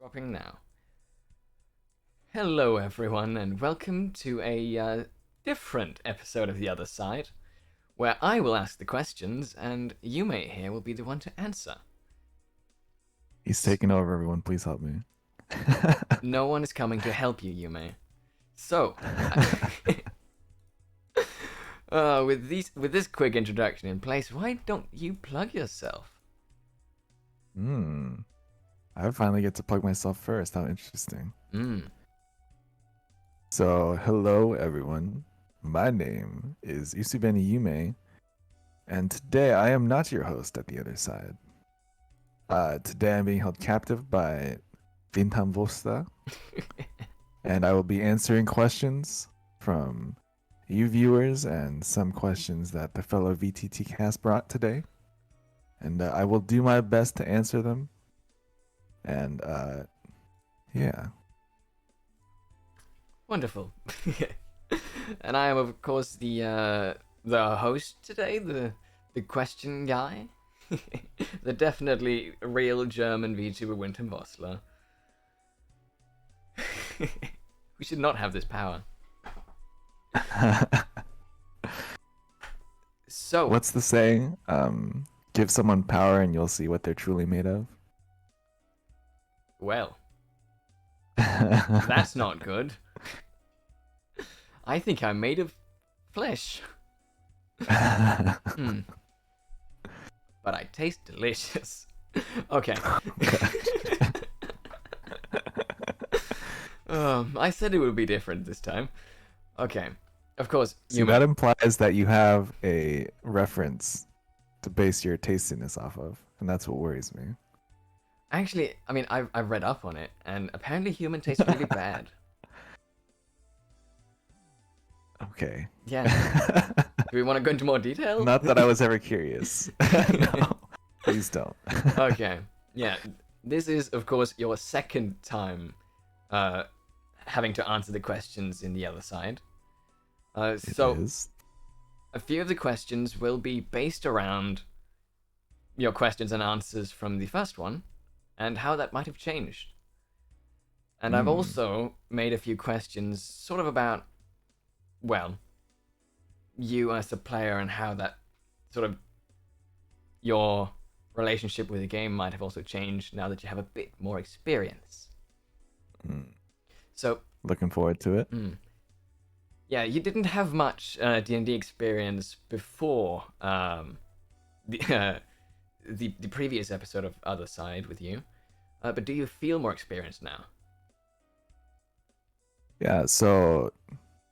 Dropping now. Hello, everyone, and welcome to a different episode of The Other Side, where I will ask the questions and Yume here will be the one to answer. He's taking over, everyone. Please help me. No one is coming to help you, Yume. So, with this quick introduction in place, why don't you plug yourself? I finally get to plug myself first. How interesting. So, hello, everyone. My name is Usubeni Yume, and today I am not your host at The Other Side. Today I'm being held captive by Wyndham Vossler, and I will be answering questions from you viewers and some questions that the fellow VTT cast brought today. And I will do my best to answer them. And yeah. Wonderful. And I am, of course, the host today, the question guy, the definitely real German VTuber Wyndham Vossler. We should not have this power. So, what's the saying? Give someone power and you'll see what they're truly made of. Well, that's not good. I think I'm made of flesh. But I taste delicious. Okay. I said it would be different this time. Okay. Of course, See, that implies that you have a reference to base your tastiness off of, and that's what worries me. Actually, I mean, I've read up on it, and apparently human tastes really bad. Okay. Yeah. Do we want to go into more detail? Not that I was ever curious. No, please don't. Okay. Yeah. This is, of course, your second time having to answer the questions in The Other Side. So, a few of the questions will be based around your questions and answers from the first one, and how that might have changed. And I've also made a few questions sort of about, well, you as a player and how that sort of your relationship with the game might have also changed now that you have a bit more experience. So, looking forward to it. Yeah, you didn't have much D&D experience before the previous episode of Other Side with you, but do you feel more experienced now? Yeah, so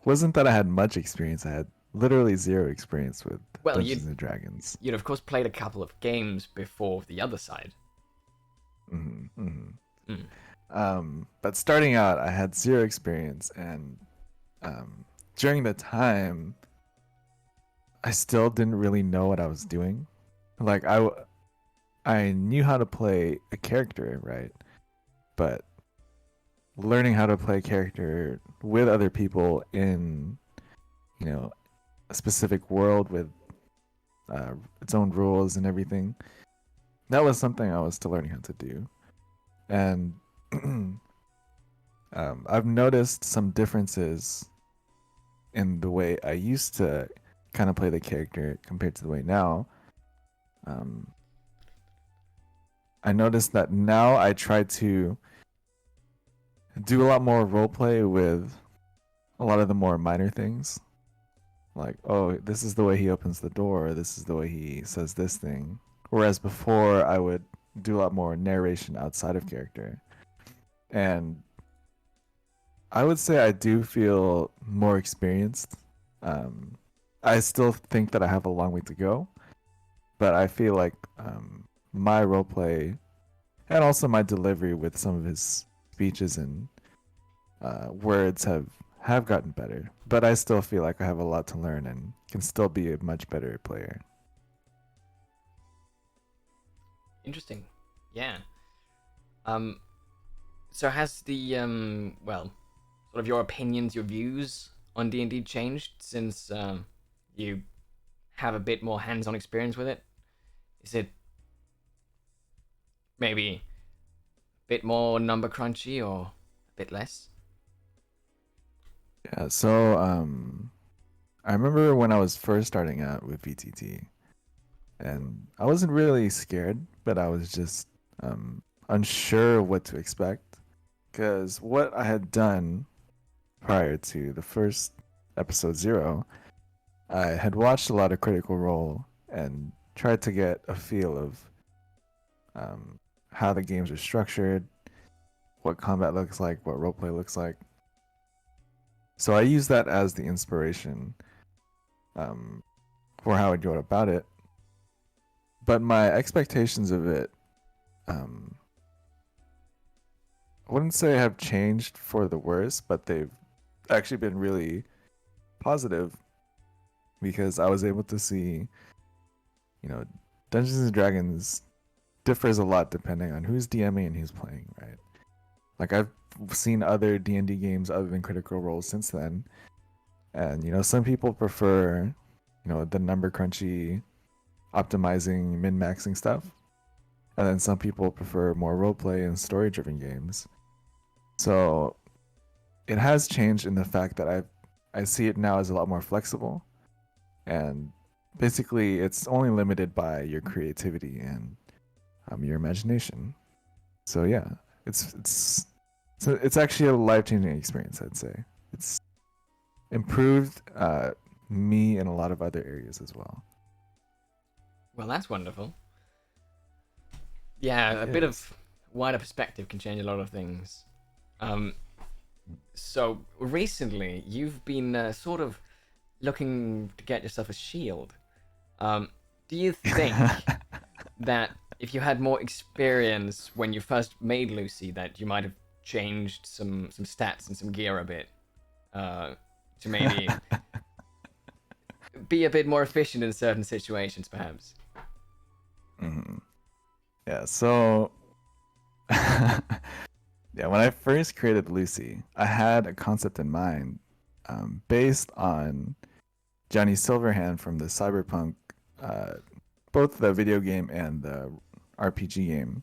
wasn't that I had much experience. I had literally zero experience with Dungeons and Dragons. You'd of course played a couple of games before The Other Side. But starting out, I had zero experience, and during the time, I still didn't really know what I was doing. Like I knew how to play a character, right? But learning how to play a character with other people in, a specific world with its own rules and everything, that was something I was still learning how to do. And I've noticed some differences in the way I used to kind of play the character compared to the way now. I noticed that now I try to do a lot more roleplay with a lot of the more minor things. Like, oh, this is the way he opens the door, this is the way he says this thing. Whereas before, I would do a lot more narration outside of character. And I would say I do feel more experienced. I still think that I have a long way to go, but I feel like my roleplay and also my delivery with some of his speeches and words have gotten better. But I still feel like I have a lot to learn and can still be a much better player. Interesting. Yeah. So has the well, sort of your opinions, your views on D&D changed since you have a bit more hands-on experience with it? Is it maybe a bit more number crunchy or a bit less? Yeah, so I remember when I was first starting out with VTT, and I wasn't really scared, but I was just unsure of what to expect, because what I had done prior to the first episode 0, I had watched a lot of Critical Role and tried to get a feel of how the games are structured, what combat looks like, what roleplay looks like. So I used that as the inspiration for how I'd go about it. But my expectations of it, I wouldn't say have changed for the worse, but they've actually been really positive, because I was able to see, Dungeons and Dragons differs a lot depending on who's DMing and who's playing, right? Like, I've seen other D&D games other than Critical Role since then, and some people prefer, the number crunchy, optimizing, min-maxing stuff, and then some people prefer more roleplay and story-driven games. So it has changed in the fact that I see it now as a lot more flexible, and basically it's only limited by your creativity and your imagination. So yeah, it's actually a life-changing experience, I'd say. It's improved me in a lot of other areas as well. Well, that's wonderful. Yeah, a bit of wider perspective can change a lot of things. So recently, you've been sort of looking to get yourself a shield. Do you think that if you had more experience when you first made Lucy, that you might have changed some stats and some gear a bit to maybe be a bit more efficient in certain situations, perhaps? Mm-hmm. Yeah, so yeah, when I first created Lucy, I had a concept in mind based on Johnny Silverhand from the Cyberpunk, both the video game and the RPG game,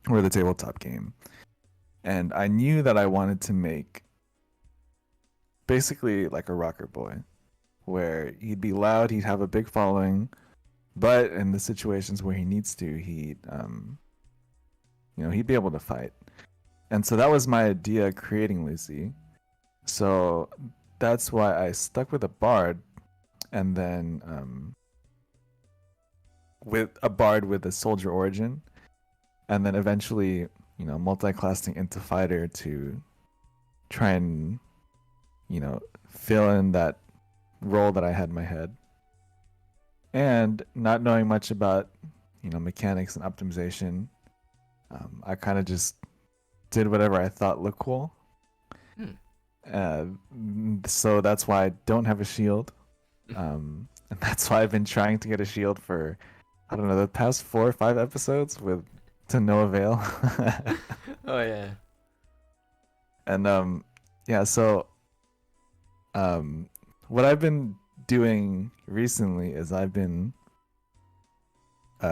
or the tabletop game. And I knew that I wanted to make basically like a rocker boy, where he'd be loud, he'd have a big following, but in the situations where he needs to, he'd be able to fight. And so that was my idea creating Lucy. So that's why I stuck with a bard, and then with a bard with a soldier origin, and then eventually, multi-classing into fighter to try and, fill in that role that I had in my head. And not knowing much about, mechanics and optimization, I kind of just did whatever I thought looked cool. So that's why I don't have a shield. And that's why I've been trying to get a shield for, I don't know, the past 4 or 5 episodes to no avail. Oh yeah. And yeah, so what I've been doing recently is I've been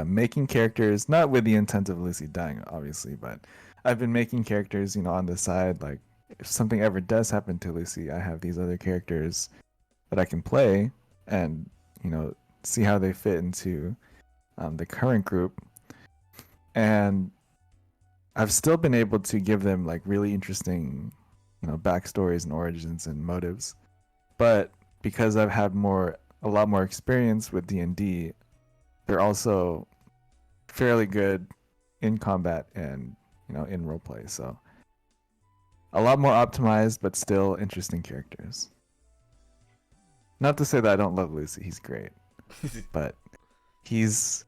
making characters, not with the intent of Lucy dying, obviously, but I've been making characters, on the side. Like, if something ever does happen to Lucy, I have these other characters that I can play and, see how they fit into the current group. And I've still been able to give them like really interesting, backstories and origins and motives. But because I've had a lot more experience with D&D, they're also fairly good in combat and, in roleplay. So a lot more optimized, but still interesting characters. Not to say that I don't love Lucy, he's great. But his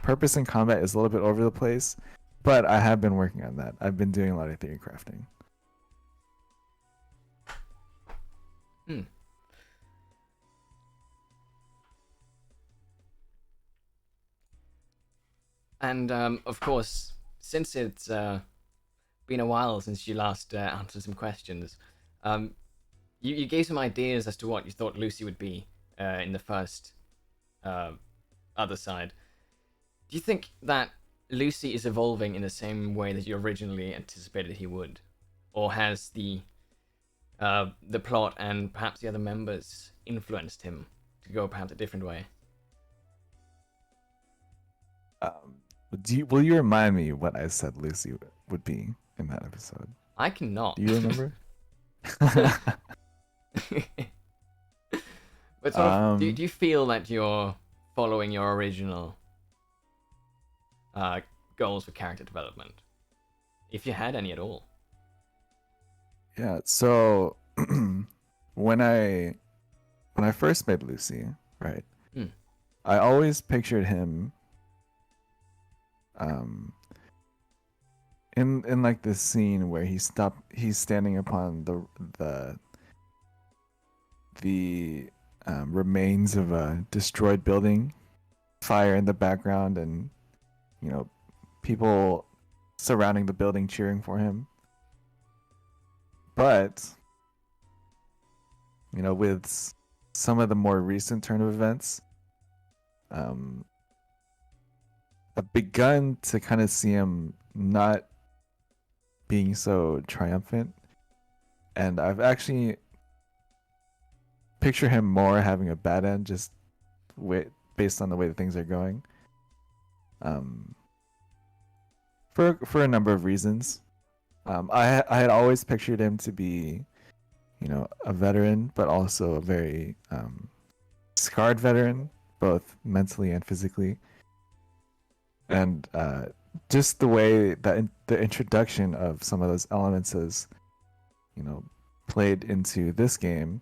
purpose in combat is a little bit over the place, but I have been working on that. I've been doing a lot of theory crafting. And of course, since it's been a while since you last answered some questions, you gave some ideas as to what you thought Lucy would be in the first other side. Do you think that Lucy is evolving in the same way that you originally anticipated he would, or has the plot and perhaps the other members influenced him to go perhaps a different way? Will you remind me what I said Lucy would be in that episode? I cannot. Do you remember? But sort of, do you feel that you're following your original goals for character development, if you had any at all? Yeah. So when I first made Lucy, right, I always pictured him in like this scene where he's standing upon the remains of a destroyed building, fire in the background, and people surrounding the building cheering for him. But with some of the more recent turn of events, I've begun to kind of see him not being so triumphant, and I've actually picture him more having a bad end, just based on the way that things are going. For a number of reasons. I had always pictured him to be, a veteran, but also a very scarred veteran, both mentally and physically. And just the way that the introduction of some of those elements has, played into this game.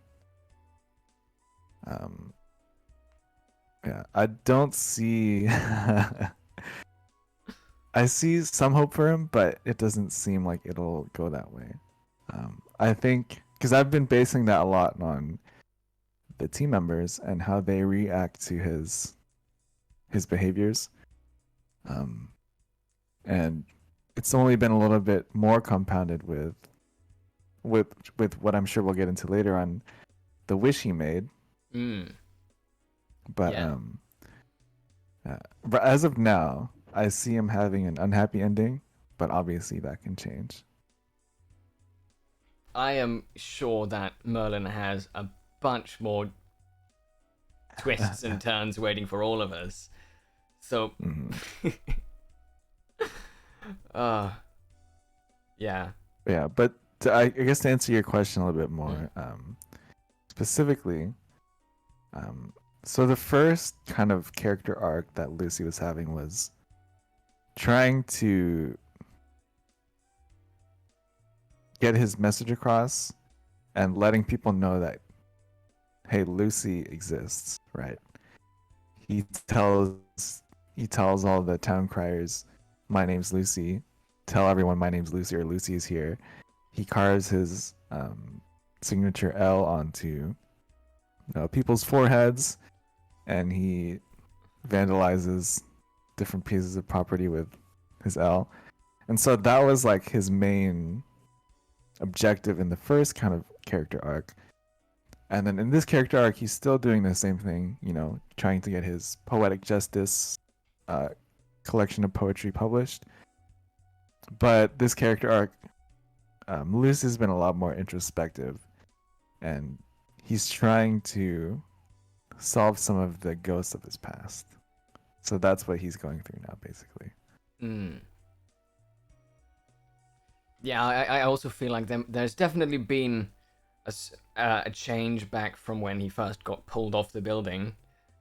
Yeah, I don't see. I see some hope for him, but it doesn't seem like it'll go that way. I think because I've been basing that a lot on the team members and how they react to his behaviors, and it's only been a little bit more compounded with what I'm sure we'll get into later on, the wish he made. But yeah. But as of now, I see him having an unhappy ending, but obviously that can change. I am sure that Merlin has a bunch more twists and turns waiting for all of us. So, yeah. Yeah, but I guess to answer your question a little bit more, specifically, so the first kind of character arc that Lucy was having was trying to get his message across and letting people know that, hey, Lucy exists, right? He tells all the town criers, my name's Lucy. Tell everyone my name's Lucy, or Lucy is here. He carves his signature L onto people's foreheads, and he vandalizes different pieces of property with his L. And so that was like his main objective in the first kind of character arc. And then in this character arc, he's still doing the same thing, trying to get his Poetic Justice collection of poetry published. But this character arc, Lucy's been a lot more introspective, and he's trying to solve some of the ghosts of his past. So that's what he's going through now, basically. Yeah, I also feel like there's definitely been a change back from when he first got pulled off the building,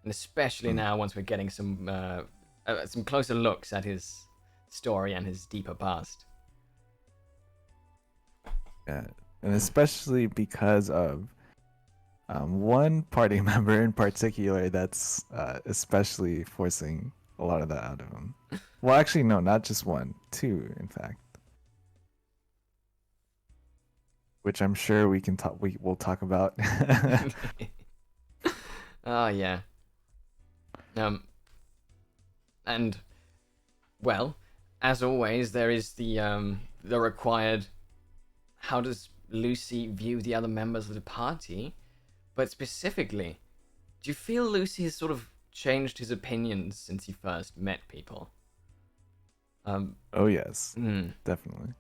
and especially now once we're getting some closer looks at his story and his deeper past. Yeah, and especially because of one party member in particular that's especially forcing a lot of that out of him. Well, actually, no, not just one, two, in fact. Which I'm sure we'll talk about. Oh yeah. And well, as always, there is the required. How does Lucy view the other members of the party? But specifically, do you feel Lucy has sort of changed his opinions since he first met people? Oh yes, hmm, definitely.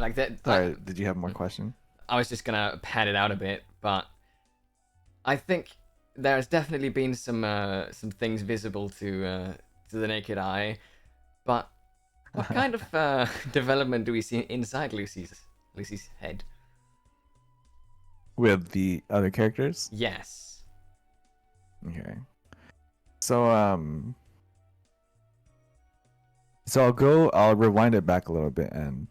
like that. Sorry, did you have more question? I was just gonna pad it out a bit, but I think there's definitely been some things visible to the naked eye. But what kind of development do we see inside Lucy's head? With the other characters? Yes. Okay. So I'll rewind it back a little bit and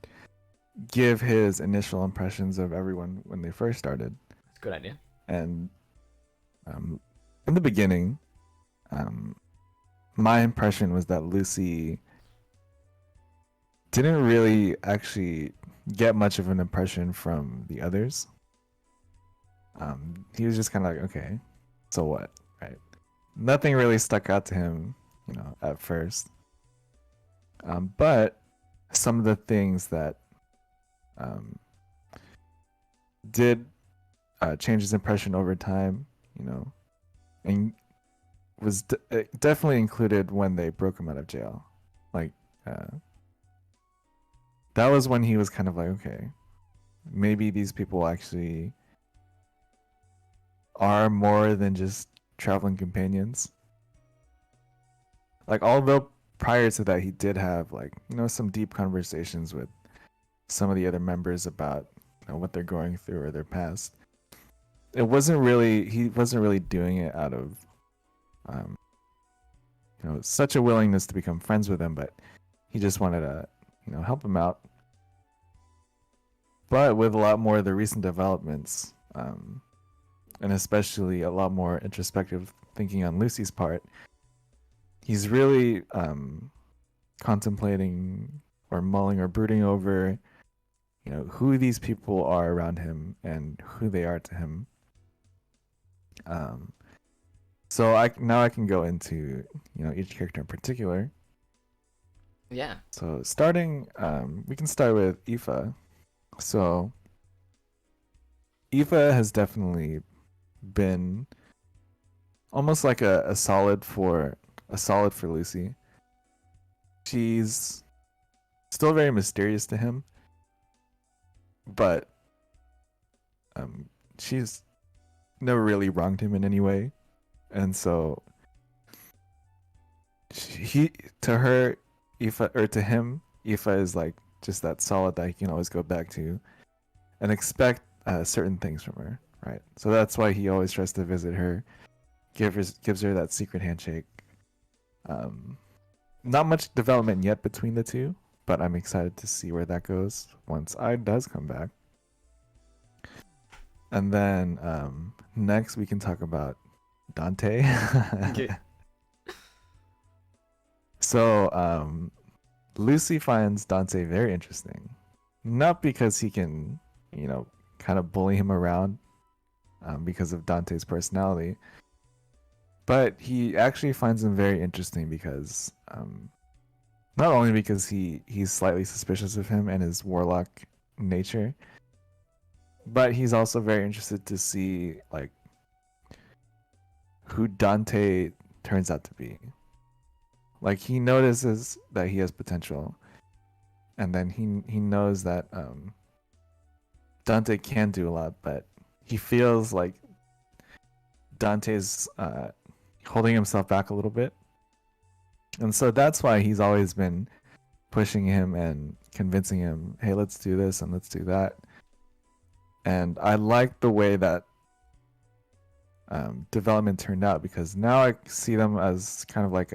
give his initial impressions of everyone when they first started. That's a good idea. And in the beginning, my impression was that Lucy didn't really actually get much of an impression from the others. He was just kind of like, okay, so what, right? Nothing really stuck out to him, at first. But some of the things that did change his impression over time, and was definitely included when they broke him out of jail. Like, that was when he was kind of like, okay, maybe these people actually are more than just traveling companions. Like, although prior to that, he did have like, some deep conversations with some of the other members about what they're going through or their past. He wasn't really doing it out of such a willingness to become friends with him, but he just wanted to help him out. But with a lot more of the recent developments, and especially a lot more introspective thinking on Lucy's part, he's really contemplating or mulling or brooding over who these people are around him and who they are to him. So I can go into each character in particular. Yeah. So starting, we can start with Aoife. So Aoife has definitely been almost like a solid for Lucy. She's still very mysterious to him, but she's never really wronged him in any way, and so to him, Aoife is like just that solid that he can always go back to and expect certain things from her, right? So that's why he always tries to visit her, gives her that secret handshake. Not much development yet between the two, but I'm excited to see where that goes once I does come back. And then next we can talk about Dante. So Lucy finds Dante very interesting, not because he can, kind of bully him around because of Dante's personality, but he actually finds him very interesting because not only because he's slightly suspicious of him and his warlock nature, but he's also very interested to see like who Dante turns out to be. Like, he notices that he has potential, and then he knows that Dante can do a lot, but he feels like Dante's holding himself back a little bit. And so that's why he's always been pushing him and convincing him, hey, let's do this and let's do that. And I like the way that development turned out, because now I see them as kind of like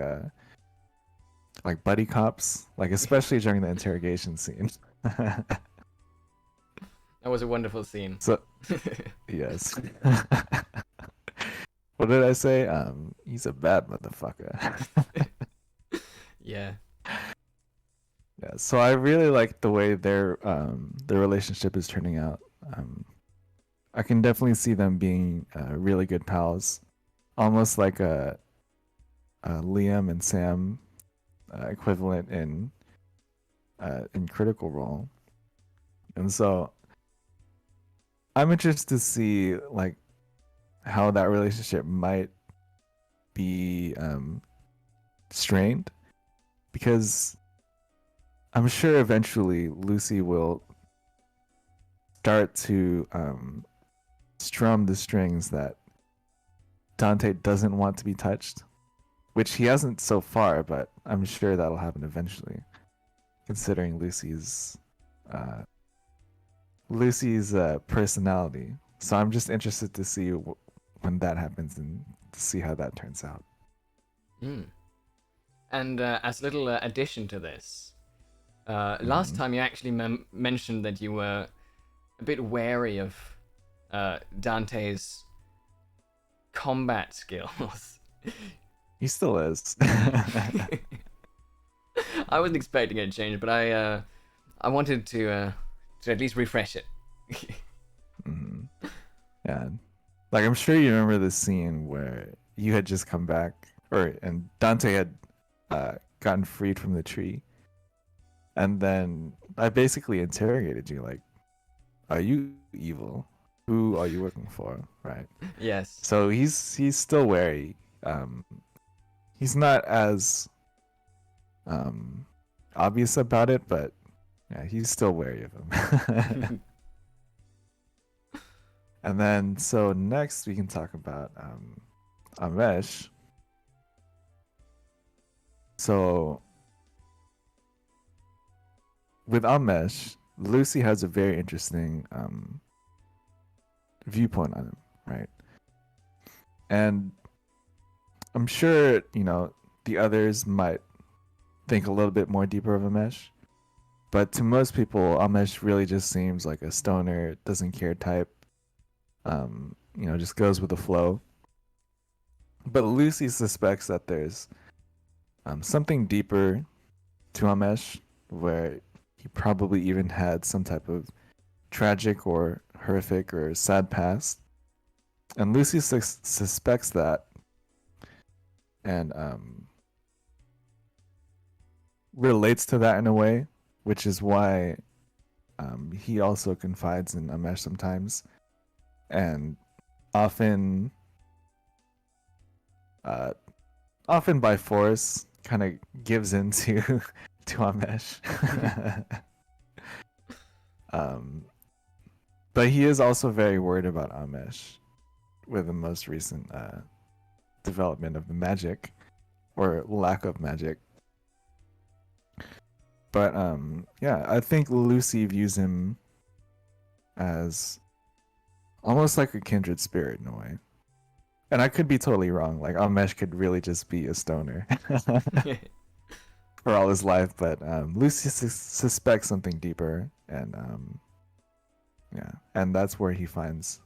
buddy cops, like especially during the interrogation scene. That was a wonderful scene. So, yes. What did I say? He's a bad motherfucker. Yeah. Yeah. So I really like the way their relationship is turning out. I can definitely see them being really good pals, almost like a Liam and Sam equivalent in Critical Role. And so I'm interested to see like how that relationship might be strained, because I'm sure eventually Lucy will start to strum the strings that Dante doesn't want to be touched, which he hasn't so far, but I'm sure that'll happen eventually, considering Lucy's personality. So I'm just interested to see when that happens and to see how that turns out. Mm. And as a little addition to this, last time you actually mentioned that you were a bit wary of Dante's combat skills. He still is. I wasn't expecting a change, but I wanted to at least refresh it. Yeah, like I'm sure you remember the scene where you had just come back, and Dante had gotten freed from the tree, and then I basically interrogated you, like, "Are you evil? Who are you working for?" Right? Yes. So he's still wary. He's not as obvious about it, but yeah, he's still wary of him. And then, so next we can talk about Amesh. So with Amesh, Lucy has a very interesting viewpoint on him, right? And I'm sure, the others might think a little bit more deeper of Amesh. But to most people, Amesh really just seems like a stoner, doesn't care type. Just goes with the flow. But Lucy suspects that there's something deeper to Amesh, where he probably even had some type of tragic or horrific or sad past. And Lucy suspects that, and relates to that in a way, which is why he also confides in Amesh sometimes, and often by force kind of gives into to Amesh. But he is also very worried about Amesh with the most recent development of the magic or lack of magic. But yeah, I think Lucy views him as almost like a kindred spirit in a way. And I could be totally wrong. Like Amesh could really just be a stoner for all his life, but Lucy suspects something deeper, and yeah, and that's where he finds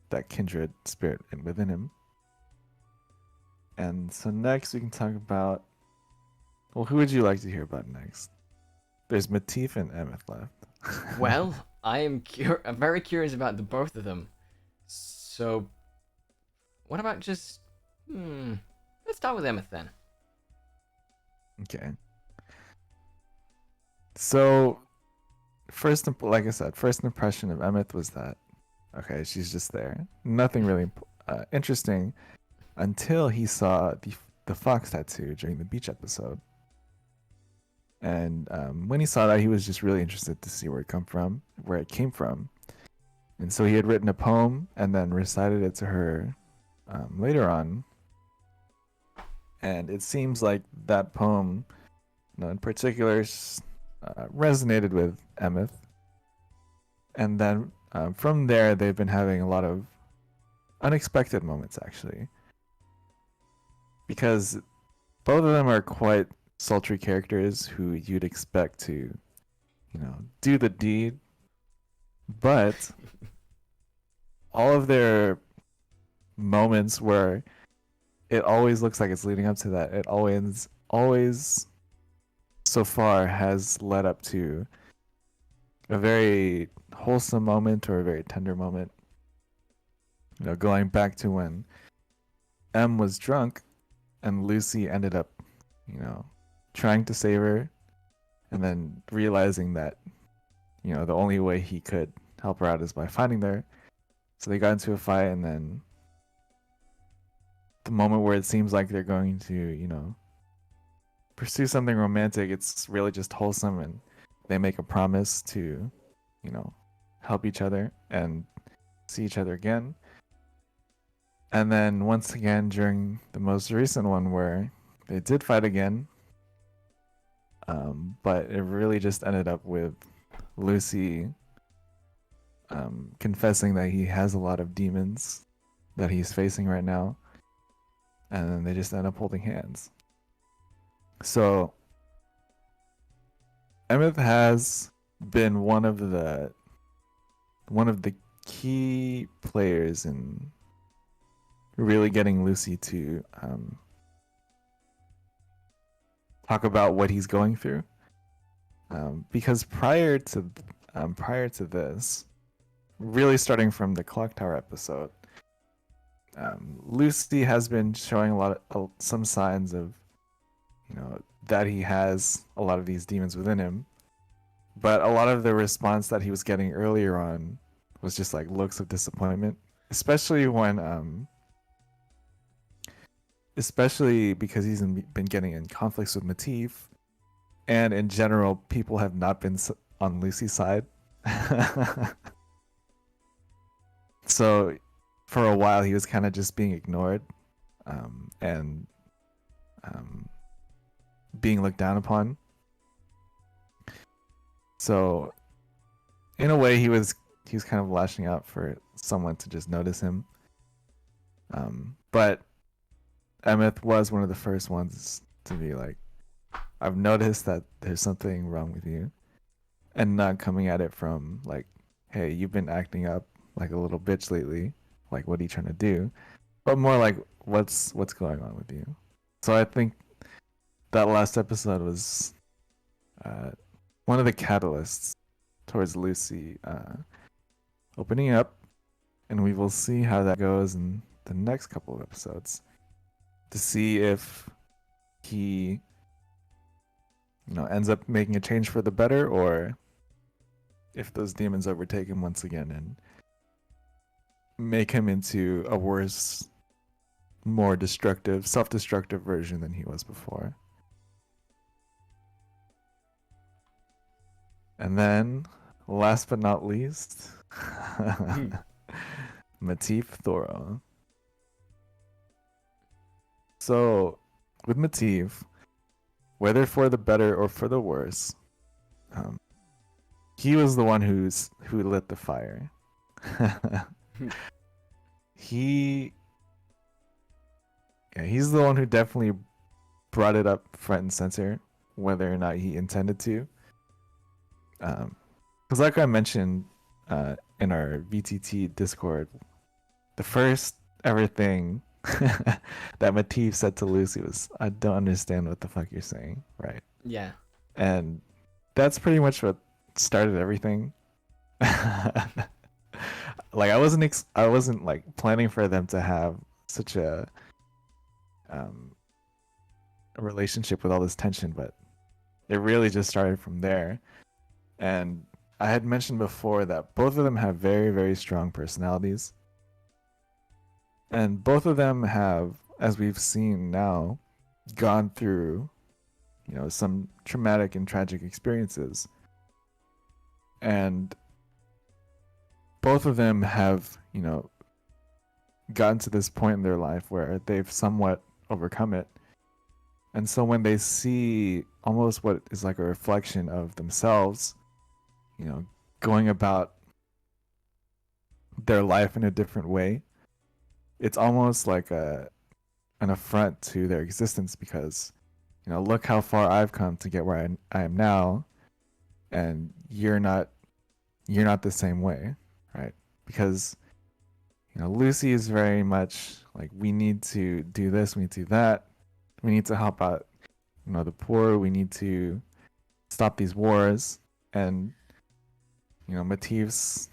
that kindred spirit within him. And so next we can talk about. Well, who would you like to hear about next? There's Matif and Emeth left. Well, I'm very curious about the both of them. So, what about just... let's start with Emeth then. Okay. So, like I said, first impression of Emeth was that, okay, she's just there. Nothing really interesting until he saw the fox tattoo during the beach episode. And when he saw that, he was just really interested to see where it came from. And so he had written a poem and then recited it to her later on. And it seems like that poem, in particular, resonated with Emeth. And then from there, they've been having a lot of unexpected moments, actually. Because both of them are quite sultry characters who you'd expect to, do the deed. But all of their moments where it always looks like it's leading up to that, it always so far has led up to a very wholesome moment or a very tender moment. Going back to when M was drunk and Lucy ended up, trying to save her, and then realizing that, the only way he could help her out is by fighting there. So they got into a fight, and then the moment where it seems like they're going to, pursue something romantic, it's really just wholesome, and they make a promise to, you know, help each other and see each other again. And then once again during the most recent one where they did fight again, but it really just ended up with Lucy confessing that he has a lot of demons that he's facing right now, and then they just end up holding hands. So Emmett has been one of the key players in really getting Lucy to talk about what he's going through, because prior to this, really starting from the clock tower episode, Lucy has been showing some signs of, you know, that he has a lot of these demons within him, but a lot of the response that he was getting earlier on was just like looks of disappointment, especially because he's been getting in conflicts with Matif, and in general, people have not been on Lucy's side. So for a while, he was kind of just being ignored, and being looked down upon. So in a way, he was kind of lashing out for someone to just notice him. But Emmett was one of the first ones to be like, I've noticed that there's something wrong with you, and not coming at it from like, hey, you've been acting up like a little bitch lately, like what are you trying to do, but more like what's going on with you. So I think that last episode was one of the catalysts towards Lucy opening up, and we will see how that goes in the next couple of episodes to see if he, you know, ends up making a change for the better, or if those demons overtake him once again and make him into a worse, more destructive, self-destructive version than he was before. And then, last but not least, Matif Thoro. So, with Matif, whether for the better or for the worse, he was the one who lit the fire. He's the one who definitely brought it up front and center, whether or not he intended to. Because like I mentioned in our VTT Discord, the first ever thing that Matif said to Lucy was, I don't understand what the fuck you're saying, right? Yeah. And that's pretty much what started everything. Like I wasn't like planning for them to have such a relationship with all this tension, but it really just started from there. And I had mentioned before that both of them have very, very strong personalities. And both of them have, as we've seen now, gone through, you know, some traumatic and tragic experiences. And both of them have, you know, gotten to this point in their life where they've somewhat overcome it. And so when they see almost what is like a reflection of themselves, you know, going about their life in a different way, it's almost like an affront to their existence, because, you know, look how far I've come to get where I am now, and you're not the same way, right? Because, you know, Lucy is very much like, we need to do this, we need to do that, we need to help out, you know, the poor, we need to stop these wars. And, you know, Matif's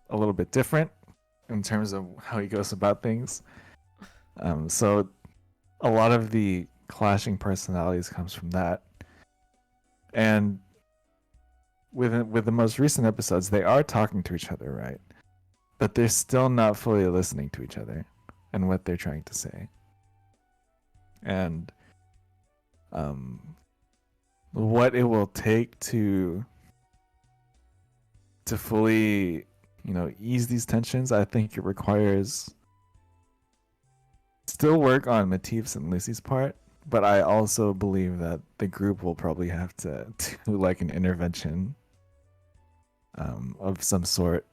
a little bit different in terms of how he goes about things. So a lot of the clashing personalities comes from that. And with the most recent episodes, they are talking to each other, right? But they're still not fully listening to each other and what they're trying to say. And what it will take to fully, ease these tensions. I think it requires still work on Matif's and Lucy's part, but I also believe that the group will probably have to do like an intervention of some sort.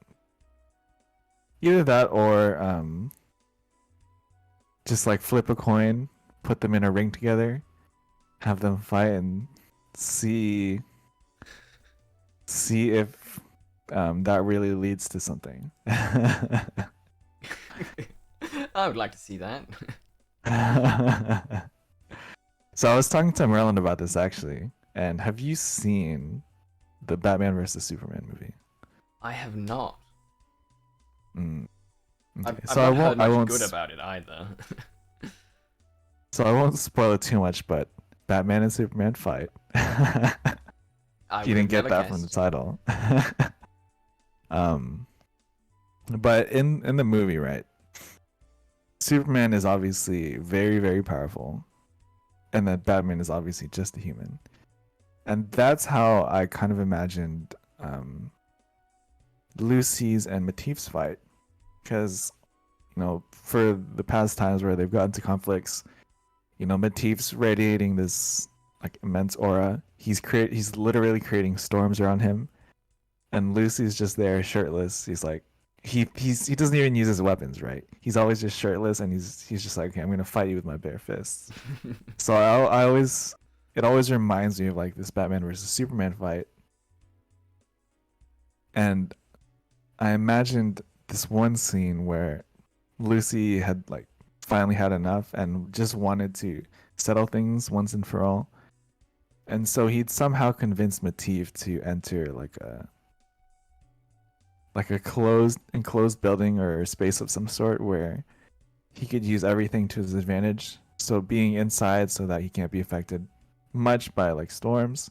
Either that or just like flip a coin, put them in a ring together, have them fight, and see if that really leads to something. I would like to see that. So I was talking to Merlin about this actually, and have you seen the Batman versus Superman movie? I have not. Okay. I've not heard much good about it either. So I won't spoil it too much, but Batman and Superman fight. You didn't get that from the title. But in the movie, right? Superman is obviously very, very powerful, and then Batman is obviously just a human. And that's how I kind of imagined Lucy's and Matif's fight. Because, for the past times where they've gotten to conflicts, Matif's radiating this like immense aura. He's literally creating storms around him. And Lucy's just there shirtless. He's like, he doesn't even use his weapons, right? He's always just shirtless, and he's just like, okay, I'm gonna fight you with my bare fists. So it always reminds me of like this Batman versus Superman fight. And I imagined this one scene where Lucy had like finally had enough and just wanted to settle things once and for all. And so he'd somehow convinced Matif to enter like a enclosed building or space of some sort where he could use everything to his advantage. So being inside so that he can't be affected much by like storms,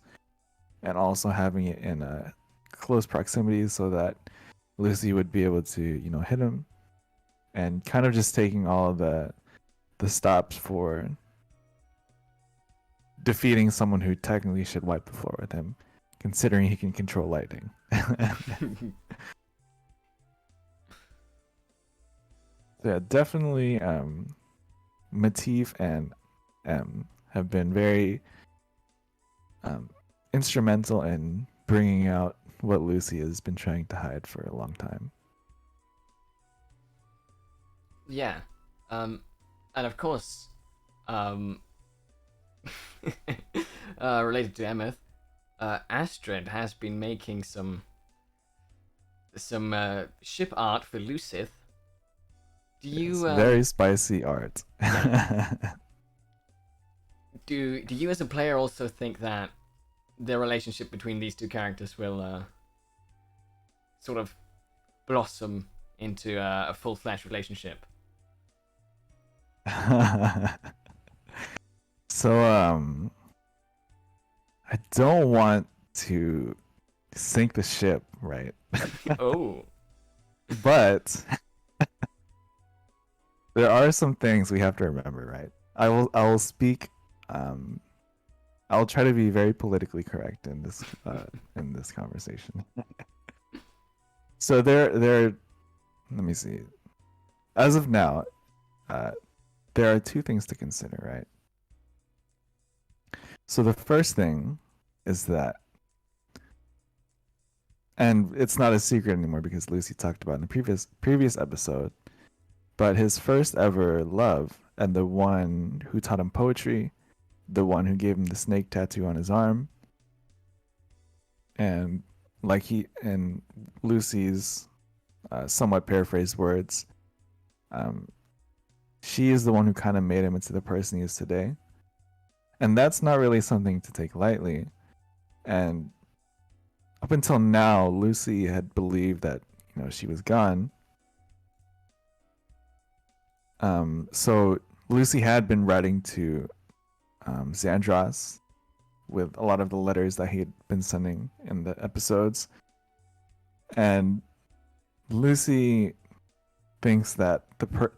and also having it in a close proximity so that Lucy would be able to, hit him, and kind of just taking all of the stops for defeating someone who technically should wipe the floor with him, considering he can control lightning. Yeah, definitely. Matif and M have been very instrumental in bringing out what Lucy has been trying to hide for a long time. Yeah, and of course, related to Emeth, Astrid has been making some ship art for Lucith. Do you very spicy art? Yeah. Do you as a player also think that the relationship between these two characters will sort of blossom into a full-fledged relationship? So I don't want to sink the ship, right? Oh. But there are some things we have to remember, right? I will speak. I'll try to be very politically correct in this conversation. So there. Let me see. As of now, there are two things to consider, right? So the first thing is that, and it's not a secret anymore because Lucy talked about it in the previous episode, but his first ever love, and the one who taught him poetry, the one who gave him the snake tattoo on his arm, and in Lucy's somewhat paraphrased words, she is the one who kind of made him into the person he is today. And that's not really something to take lightly. And up until now, Lucy had believed that, she was gone. So Lucy had been writing to Xandros with a lot of the letters that he had been sending in the episodes. And Lucy thinks that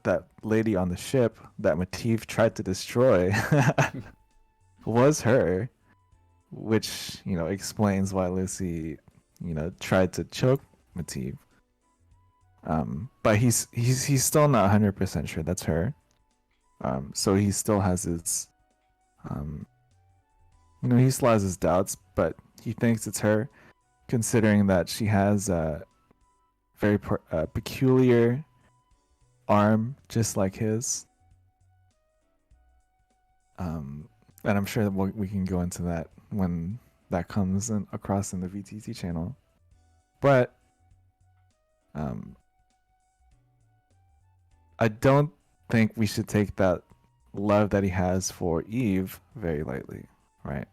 that lady on the ship that Matif tried to destroy was her, which, you know, explains why Lucy, you know, tried to choke Mativ. But he's still not 100% sure that's her. So he still has his, you know, he still has his doubts, but he thinks it's her, considering that she has a very peculiar arm, just like his. And I'm sure that we can go into that when that comes across in the VTT channel. But I don't think we should take that love that he has for Eve very lightly, right?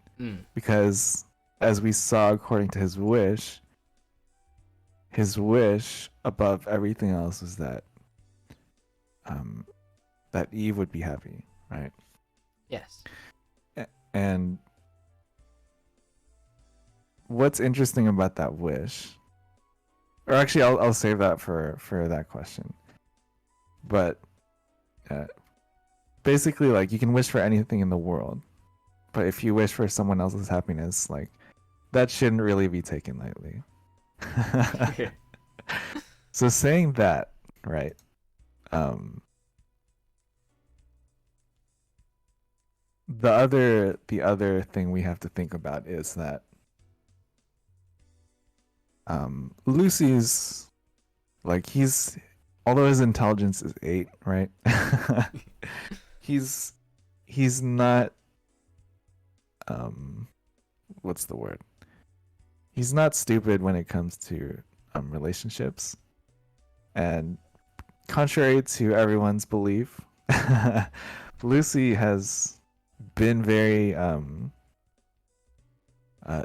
Because as we saw, according to his wish above everything else was that that Eve would be happy, right? Yes. And what's interesting about that wish, or actually I'll save that for that question. But basically, like, you can wish for anything in the world, but if you wish for someone else's happiness, like, that shouldn't really be taken lightly. So saying that, right? The other thing we have to think about is that Lucy's, like, although his intelligence is 8, right? he's not what's the word? He's not stupid when it comes to relationships. And contrary to everyone's belief, Lucy has been very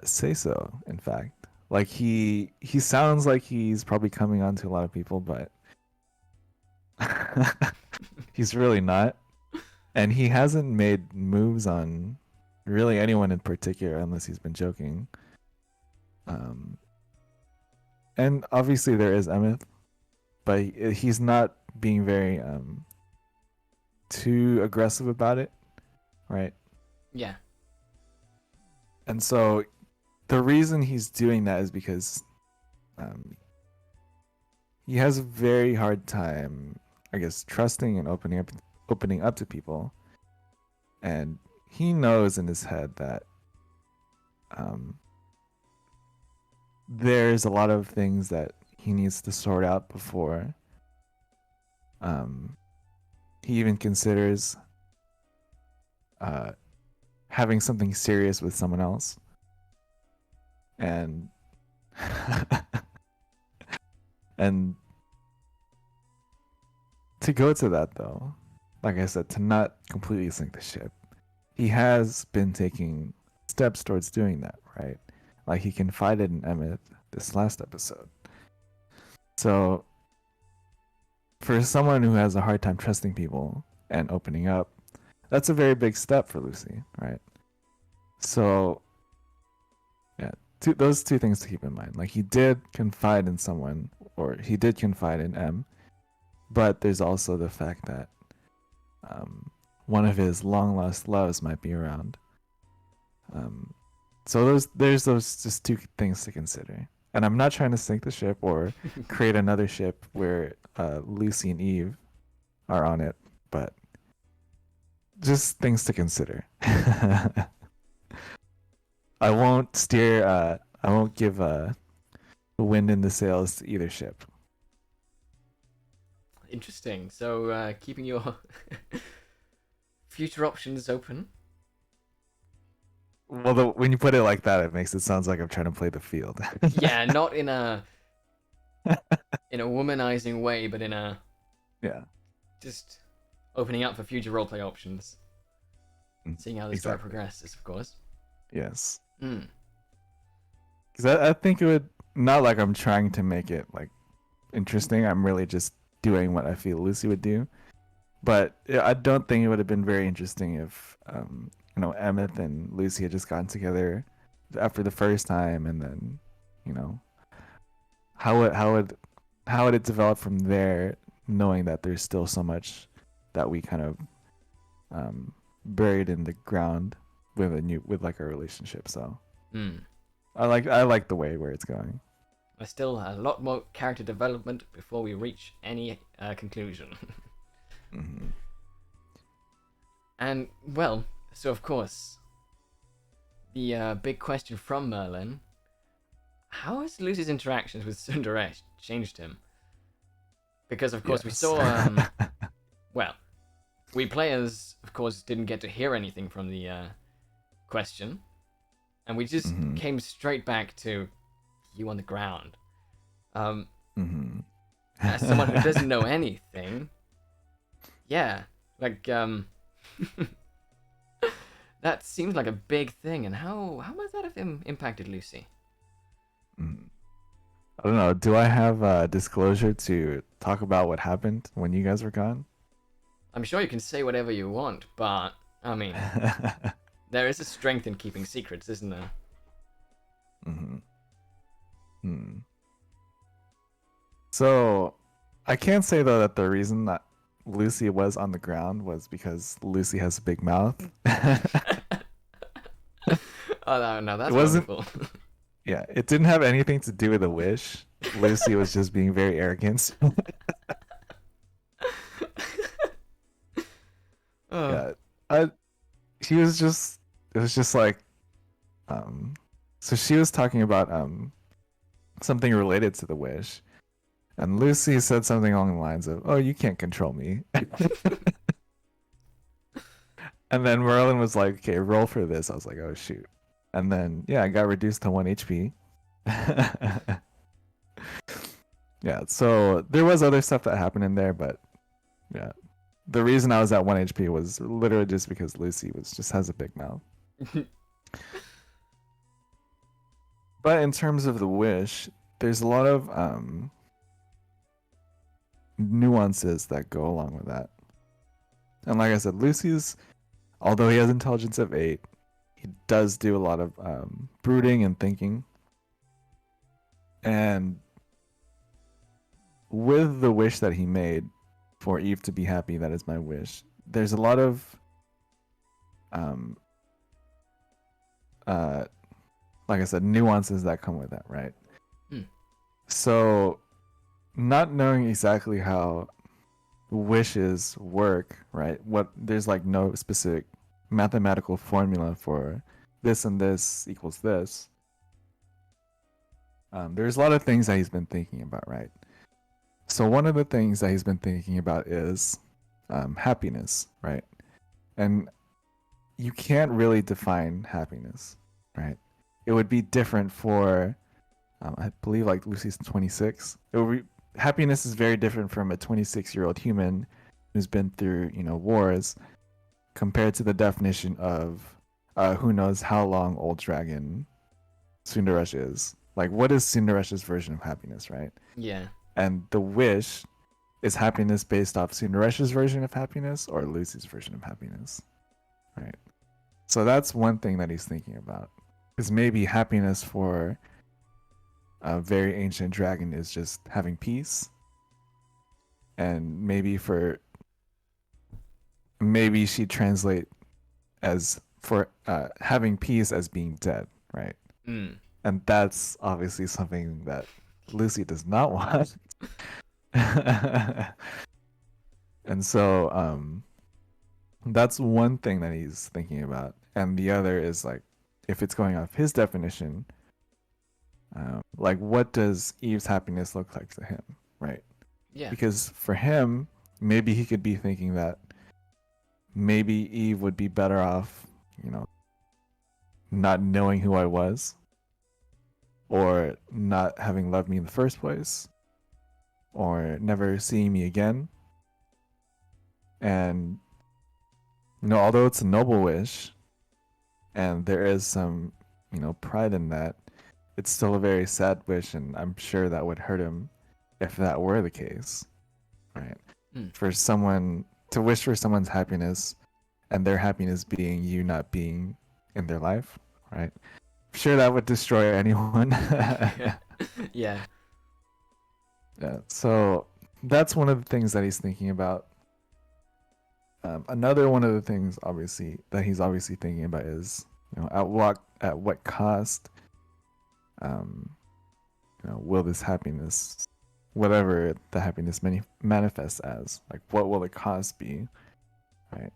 say so, in fact. Like, he sounds like he's probably coming on to a lot of people, but he's really not. And he hasn't made moves on really anyone in particular unless he's been joking. And obviously there is Emeth, but he's not being very too aggressive about it, right? Yeah. And so the reason he's doing that is because he has a very hard time, I guess, trusting and opening up to people. And he knows in his head that there's a lot of things that he needs to sort out before he even considers having something serious with someone else. And and to go to that, though, like I said, to not completely sink the ship, he has been taking steps towards doing that, right? Like, he confided in Emmet this last episode. So for someone who has a hard time trusting people and opening up, that's a very big step for Lucy, right? So yeah, those two things to keep in mind. Like, he did confide in someone, or he did confide in M, but there's also the fact that one of his long lost loves might be around. So there's those just two things to consider. And I'm not trying to sink the ship or create another ship where Lucy and Eve are on it, but just things to consider. I won't give the wind in the sails to either ship. Interesting. So keeping your future options open. Well, when you put it like that, it makes it sound like I'm trying to play the field. Yeah, not in a womanizing way, but in a just opening up for future roleplay options, seeing how the story progresses, of course. Yes. Because I think it would, not like I'm trying to make it like interesting. I'm really just doing what I feel Lucy would do. But I don't think it would have been very interesting if Emmet and Lucy had just gotten together after the first time, and then, how would it develop from there, knowing that there's still so much that we kind of buried in the ground with like a relationship. So Hmm. I like the way where it's going. There's still a lot more character development before we reach any conclusion. Mm-hmm. And, well, so of course, the big question from Merlin: how has Lucy's interactions with Sundaresh changed him? Because, of course, we Yes. saw, well, we players, of course, didn't get to hear anything from the question, and we just Mm-hmm. came straight back to you on the ground. Mm-hmm. As someone who doesn't know anything, yeah, like, that seems like a big thing, and how might that have impacted Lucy? Mm. I don't know. Do I have disclosure to talk about what happened when you guys were gone? I'm sure you can say whatever you want, but, I mean, there is a strength in keeping secrets, isn't there? Mm-hmm. Hmm. So, I can't say though that the reason that Lucy was on the ground was because Lucy has a big mouth. Oh, no, It that's wasn't. wonderful. Yeah, it didn't have anything to do with a wish. Lucy was just being very arrogant. Oh. Yeah, I. She was just. It was just like, um. So she was talking about something related to the wish, and Lucy said something along the lines of, "Oh, you can't control me." And then Merlin was like, "Okay, roll for this." I was like, "Oh shoot!" And then yeah, I got reduced to 1 HP. Yeah, so there was other stuff that happened in there, but yeah, the reason I was at 1 HP was literally just because Lucy was just has a big mouth. But in terms of the wish, there's a lot of nuances that go along with that. And like I said, Lucy's, although he has intelligence of 8, he does do a lot of brooding and thinking. And with the wish that he made for Eve to be happy, that is my wish, there's a lot of like I said, nuances that come with that, right? Hmm. So not knowing exactly how wishes work, right? What there's like no specific mathematical formula for this and this equals this. There's a lot of things that he's been thinking about, right? So one of the things that he's been thinking about is happiness, right? And you can't really define happiness, right? It would be different for, I believe, like Lucy's 26. Happiness is very different from a 26-year-old human who's been through, wars, compared to the definition of who knows how long old dragon Sundaresh is. Like, what is Sundaresh's version of happiness, right? Yeah. And the wish is happiness based off Sundaresh's version of happiness or Lucy's version of happiness, right? So that's one thing that he's thinking about. Because maybe happiness for a very ancient dragon is just having peace. And maybe she translate as for having peace as being dead, right? Mm. And that's obviously something that Lucy does not want. And so that's one thing that he's thinking about. And the other is like, if it's going off his definition, like what does Eve's happiness look like to him, right? Yeah. Because for him, maybe he could be thinking that maybe Eve would be better off, not knowing who I was, or not having loved me in the first place, or never seeing me again. And although it's a noble wish, and there is some, pride in that, it's still a very sad wish, and I'm sure that would hurt him if that were the case, right? Mm. For someone to wish for someone's happiness, and their happiness being you not being in their life, right? I'm sure that would destroy anyone. Yeah. Yeah. So that's one of the things that he's thinking about. Another one of the things, obviously, that he's obviously thinking about is, at what cost, um, will this happiness, whatever the happiness manifests as, like, what will the cost be, right?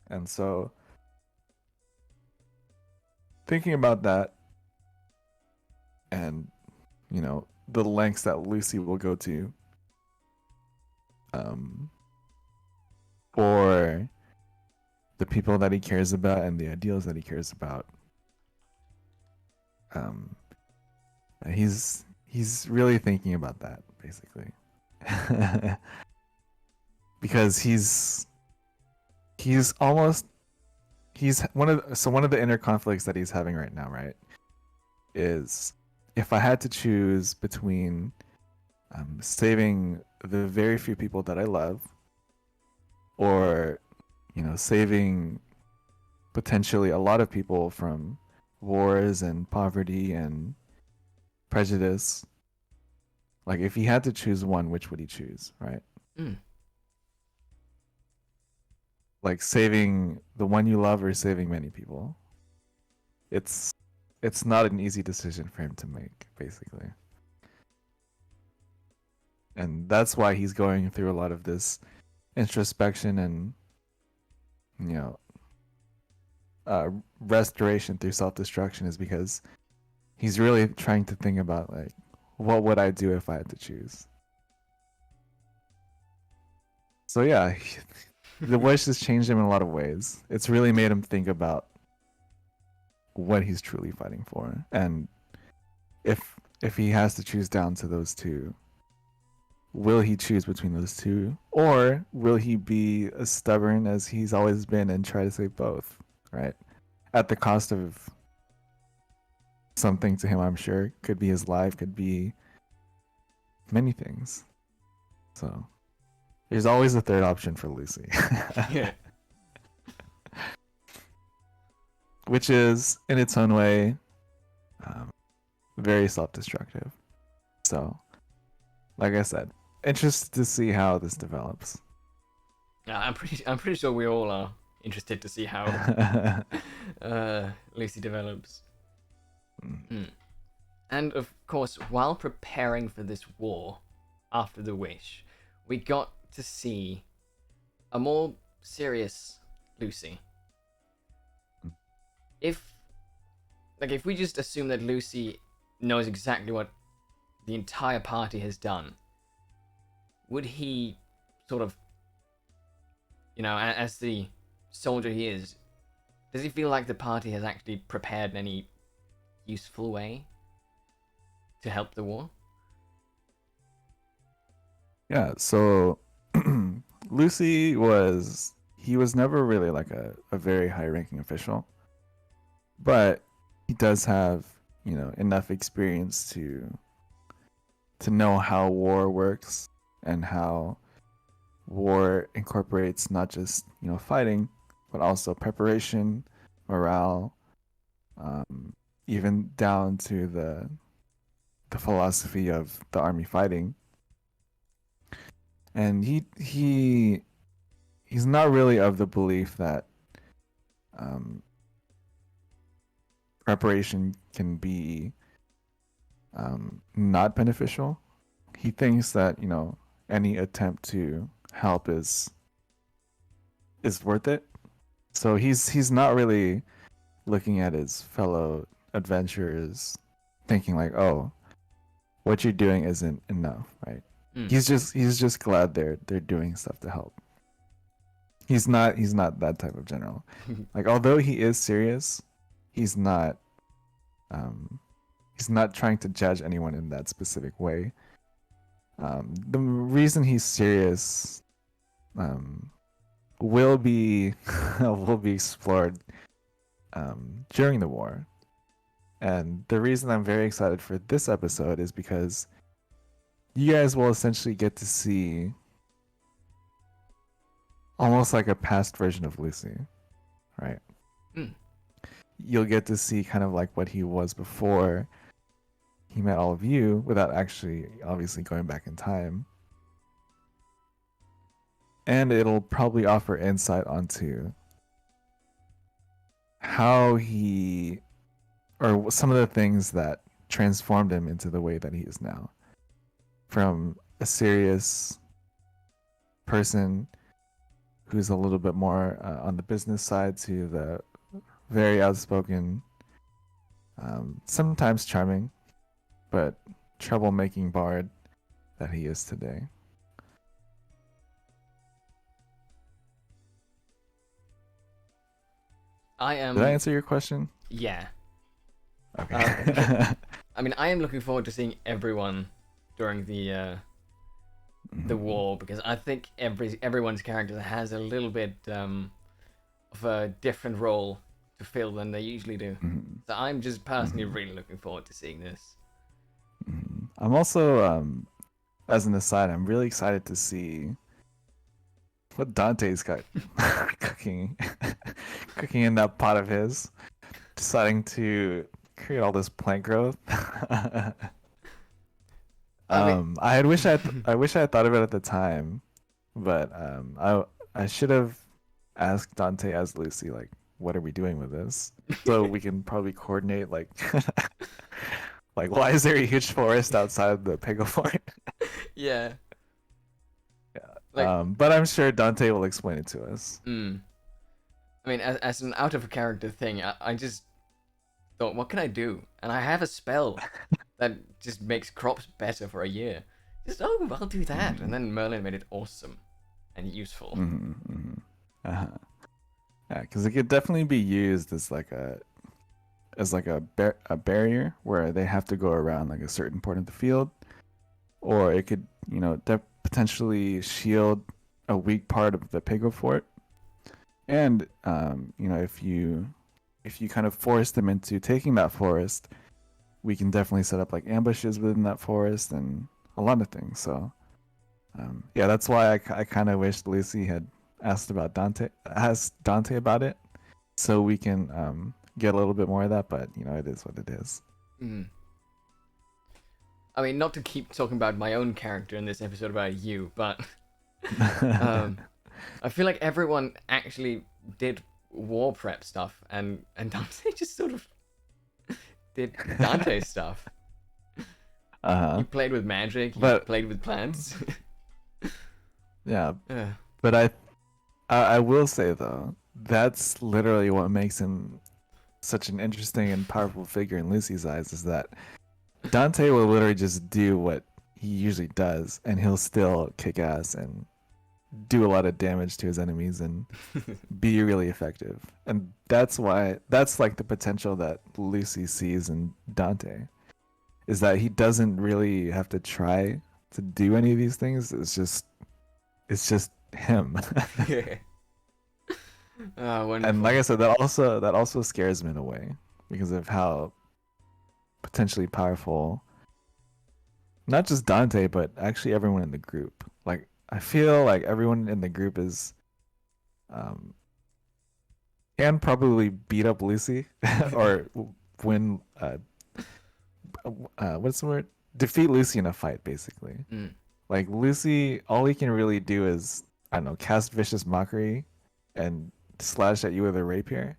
And so, thinking about that, and the lengths that Lucy will go to, for the people that he cares about and the ideals that he cares about. He's really thinking about that, basically. Because he's one of the inner conflicts that he's having right now, right, is, if I had to choose between saving the very few people that I love, or saving potentially a lot of people from wars and poverty and prejudice, like, if he had to choose one, which would he choose, right? Like, saving the one you love or saving many people. It's not an easy decision for him to make, basically. And that's why he's going through a lot of this introspection and restoration through self-destruction, is because he's really trying to think about, like, what would I do if I had to choose. So yeah, the wish has changed him in a lot of ways. It's really made him think about what he's truly fighting for, and if he has to choose down to those two, will he choose between those two, or will he be as stubborn as he's always been and try to save both, right? At the cost of something to him, I'm sure. Could be his life, could be many things. So there's always a third option for Lucy. Yeah. Which is, in its own way, very self-destructive. So, like I said, interested to see how this develops. I'm pretty sure we all are interested to see how Lucy develops. And of course, while preparing for this war after the wish, we got to see a more serious Lucy. If we just assume that Lucy knows exactly what the entire party has done, would he sort of, as the soldier he is, does he feel like the party has actually prepared in any useful way to help the war? Yeah, so Lucy was never really like a very high-ranking official, but he does have, enough experience to know how war works and how war incorporates not just, fighting, but also preparation, morale, even down to the philosophy of the army fighting. And he's not really of the belief that preparation can be not beneficial. He thinks that any attempt to help is worth it. So he's not really looking at his fellow adventurers thinking like, oh, what you're doing isn't enough, right? He's just glad they're doing stuff to help. He's not that type of general. Like, although he is serious, he's not trying to judge anyone in that specific way. The reason he's serious will be explored during the war. And the reason I'm very excited for this episode is because you guys will essentially get to see almost like a past version of Lucy, right? You'll get to see kind of like what he was before he met all of you, without actually obviously going back in time. and it'll probably offer insight onto how he, or some of the things that transformed him into the way that he is now. From a serious person who's a little bit more on the business side to the very outspoken, sometimes charming, but troublemaking bard that he is today. Did I answer your question? Yeah. Okay. I mean, I am looking forward to seeing everyone during the war, because I think everyone's character has a little bit of a different role to fill than they usually do. So I'm just personally really looking forward to seeing this. I'm also, as an aside, I'm really excited to see what Dante's got cooking in that pot of his, deciding to create all this plant growth. I wish I had thought of it at the time, but I should have asked Dante as Lucy, like, what are we doing with this? So we can probably coordinate, like, like, why is there a huge forest outside the Pego Fort? Yeah. Like, but I'm sure Dante will explain it to us. I mean, as an out of character thing, I just thought, what can I do? And I have a spell that just makes crops better for a year. Just, I'll do that. And then Merlin made it awesome and useful. Yeah, because it could definitely be used as like a barrier where they have to go around like a certain part of the field, or it could, you know, potentially shield a weak part of the Pego Fort. And you know, if you kind of force them into taking that forest, we can definitely set up like ambushes within that forest and a lot of things. So yeah, that's why I kind of wish Lucy had asked Dante about it, so we can get a little bit more of that. But you know, it is what it is. I mean, not to keep talking about my own character in this episode about you, but I feel like everyone actually did war prep stuff, and Dante just sort of did Dante stuff. He played with magic, he played with plants. Yeah. But I will say though, that's literally what makes him such an interesting and powerful figure in Lucy's eyes, is that Dante will literally just do what he usually does, and he'll still kick ass and do a lot of damage to his enemies and be really effective. And that's like the potential that Lucy sees in Dante, is that he doesn't really have to try to do any of these things. It's just him. And like I said, that also scares me in a way, because of how potentially powerful not just Dante, but actually everyone in the group. Like, I feel like everyone in the group is can probably beat up Lucy or win what's the word? Defeat Lucy in a fight, basically. Like, Lucy, all he can really do is, I don't know, cast vicious mockery and slash at you with a rapier.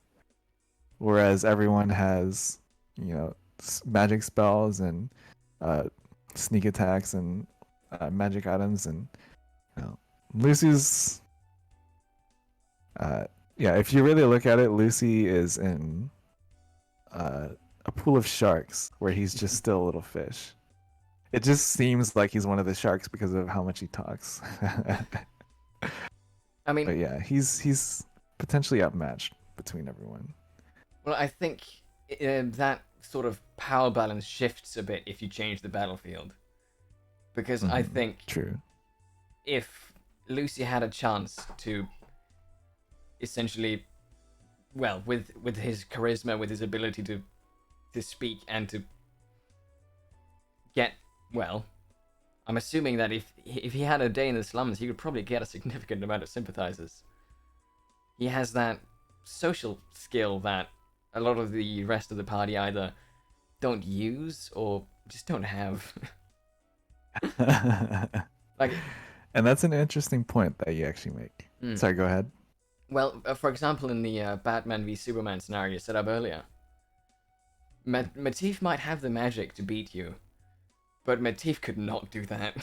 Whereas everyone has, you know, magic spells and sneak attacks and magic items, and you know, Lucy's yeah, if you really look at it, Lucy is in a pool of sharks where he's just still a little fish. It just seems like he's one of the sharks because of how much he talks. I mean, but yeah, he's potentially outmatched between everyone. Well, I think that sort of power balance shifts a bit if you change the battlefield. Because I think if Lucy had a chance to essentially, well, with his charisma, with his ability to speak and to get, well, I'm assuming that if he had a day in the slums, he would probably get a significant amount of sympathizers. He has that social skill that a lot of the rest of the party either don't use or just don't have. Like, And that's an interesting point that you actually make. Mm. Sorry, go ahead. Well, for example, in the Batman v Superman scenario set up earlier, Matif might have the magic to beat you, but Matif could not do that.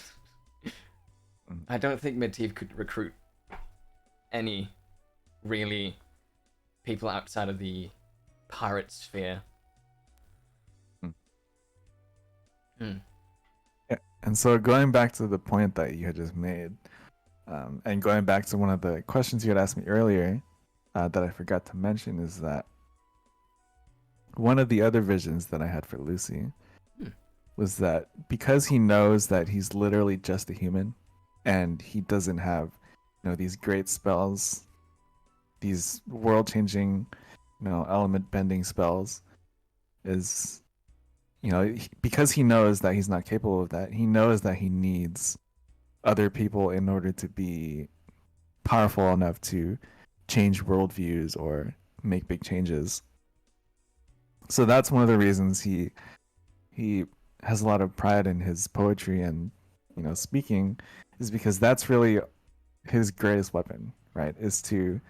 I don't think Matif could recruit any really people outside of the pirate sphere. Hmm. Yeah. And so going back to the point that you had just made, and going back to one of the questions you had asked me earlier, that I forgot to mention, is that one of the other visions that I had for Lucy was that because he knows that he's literally just a human and he doesn't have, these great spells, these world-changing, element-bending spells, is, because he knows that he's not capable of that, he knows that he needs other people in order to be powerful enough to change worldviews or make big changes. So that's one of the reasons he has a lot of pride in his poetry and speaking, is because that's really his greatest weapon, right? Is to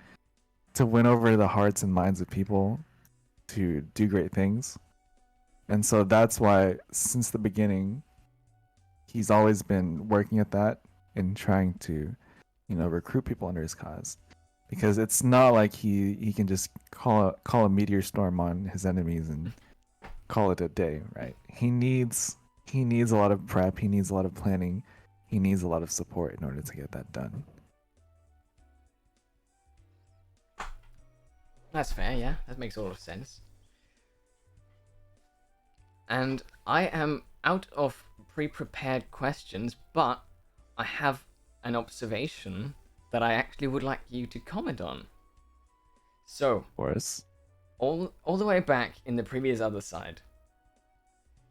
win over the hearts and minds of people to do great things. And so that's why since the beginning he's always been working at that and trying to recruit people under his cause, because it's not like he can just call a meteor storm on his enemies and call it a day, right? He needs a lot of prep, he needs a lot of planning, he needs a lot of support in order to get that done. That's fair, yeah. That makes a lot of sense. And I am out of pre-prepared questions, but I have an observation that I actually would like you to comment on. So, Of course. all the way back in the previous Otherside,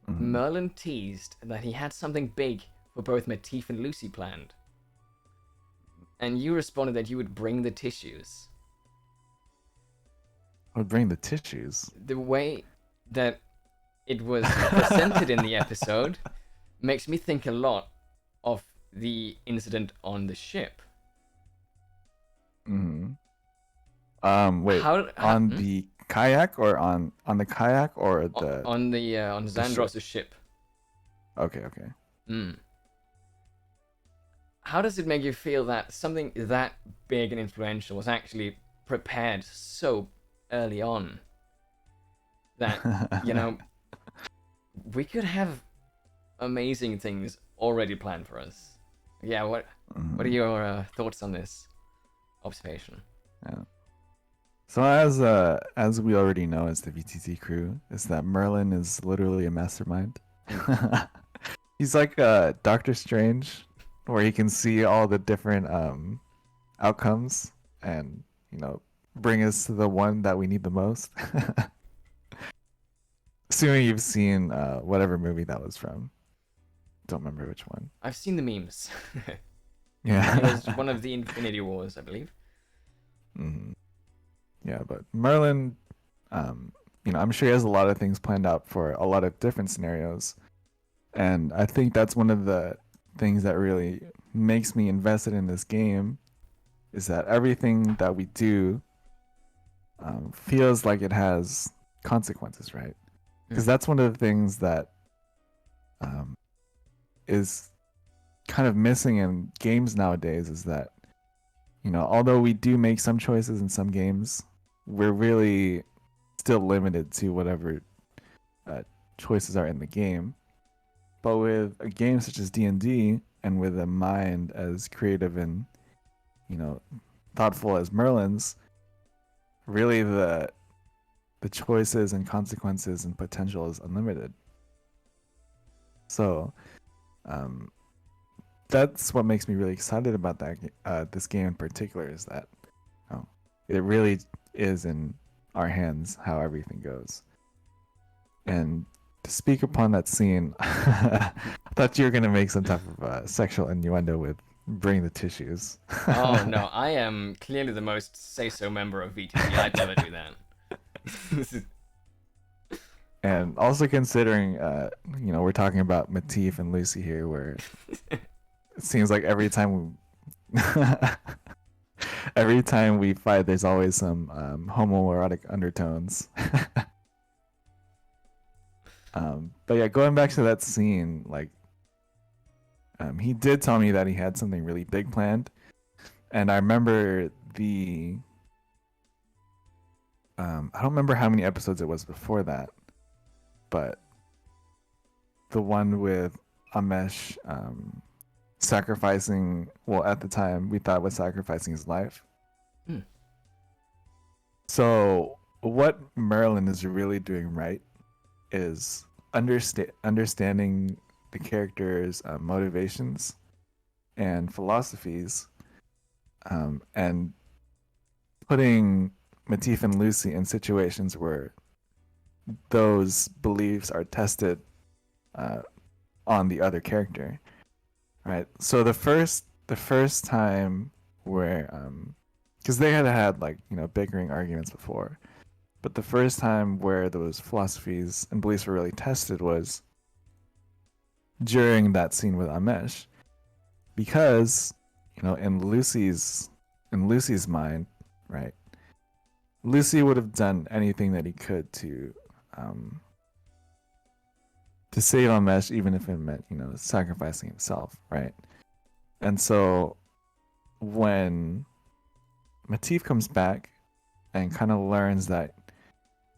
Merlin teased that he had something big for both Matif and Lucy planned. And you responded that you would bring the tissues. I would bring the tissues. The way that it was presented in the episode makes me think a lot of the incident on the ship. Wait. How the kayak or on the kayak or the on Xandros' ship? Okay. How does it make you feel that something that big and influential was actually prepared so early on that we could have amazing things already planned for us? Yeah, what are your thoughts on this observation? Yeah. So as we already know as the VTT crew, is that Merlin is literally a mastermind. He's like Doctor Strange, where he can see all the different outcomes and bring us to the one that we need the most. Assuming you've seen whatever movie that was from. Don't remember which one. I've seen the memes. Yeah. It was one of the Infinity Wars, I believe. Yeah, but Merlin, I'm sure he has a lot of things planned out for a lot of different scenarios. And I think that's one of the things that really makes me invested in this game, is that everything that we do feels like it has consequences, right? Because that's one of the things that is kind of missing in games nowadays, is that although we do make some choices in some games, we're really still limited to whatever choices are in the game. But with a game such as D&D, and with a mind as creative and thoughtful as Merlin's, really the choices and consequences and potential is unlimited. So that's what makes me really excited about that this game in particular, is that it really is in our hands how everything goes. And to speak upon that scene, I thought you were going to make some type of sexual innuendo with bring the tissues. Oh no, I am clearly the most say-so member of VTT. I'd never do that. And also considering, we're talking about Matif and Lucy here, where it seems like every time every time we fight, there's always some homoerotic undertones. But yeah, going back to that scene, like he did tell me that he had something really big planned, and I remember the I don't remember how many episodes it was before that, but the one with Amesh sacrificing, well, at the time we thought was sacrificing his life. Hmm. So what Merlin is really doing right is understanding the character's motivations and philosophies, and putting Matif and Lucy in situations where those beliefs are tested on the other character, right? So the first time where because they had like, you know, bickering arguments before, but the first time where those philosophies and beliefs were really tested was during that scene with Amesh, because, you know, in Lucy's mind, right? Lucy would have done anything that he could to save Amesh, even if it meant, you know, sacrificing himself, right? And so when Matif comes back and kind of learns that,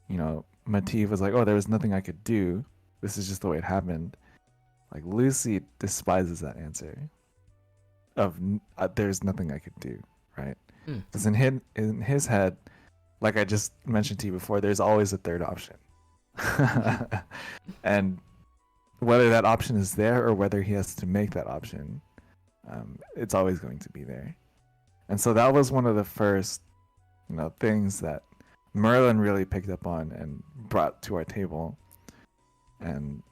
you know, Matif was like, oh, there was nothing I could do. This is just the way it happened. Like, Lucy despises that answer of there's nothing I could do, right? Because in his head, like I just mentioned to you before, there's always a third option. And whether that option is there or whether he has to make that option, it's always going to be there. And so that was one of the first, you know, things that Merlin really picked up on and brought to our table. And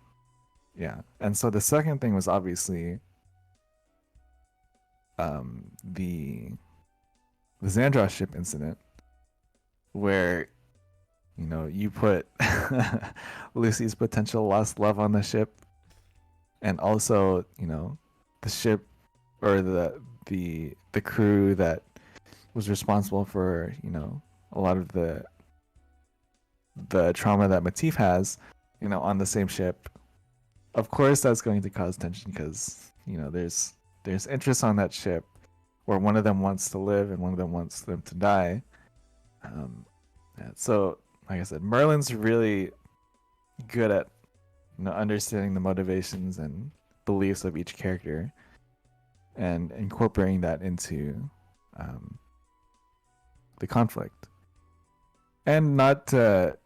yeah, and so the second thing was obviously the Xandros ship incident, where, you know, you put Lucy's potential lost love on the ship, and also, you know, the ship or the crew that was responsible for, you know, a lot of the trauma that Matif has, you know, on the same ship. Of course, that's going to cause tension because, you know, there's interest on that ship where one of them wants to live and one of them wants them to die. Yeah, so, like I said, Merlin's really good at, you know, understanding the motivations and beliefs of each character and incorporating that into the conflict, and not to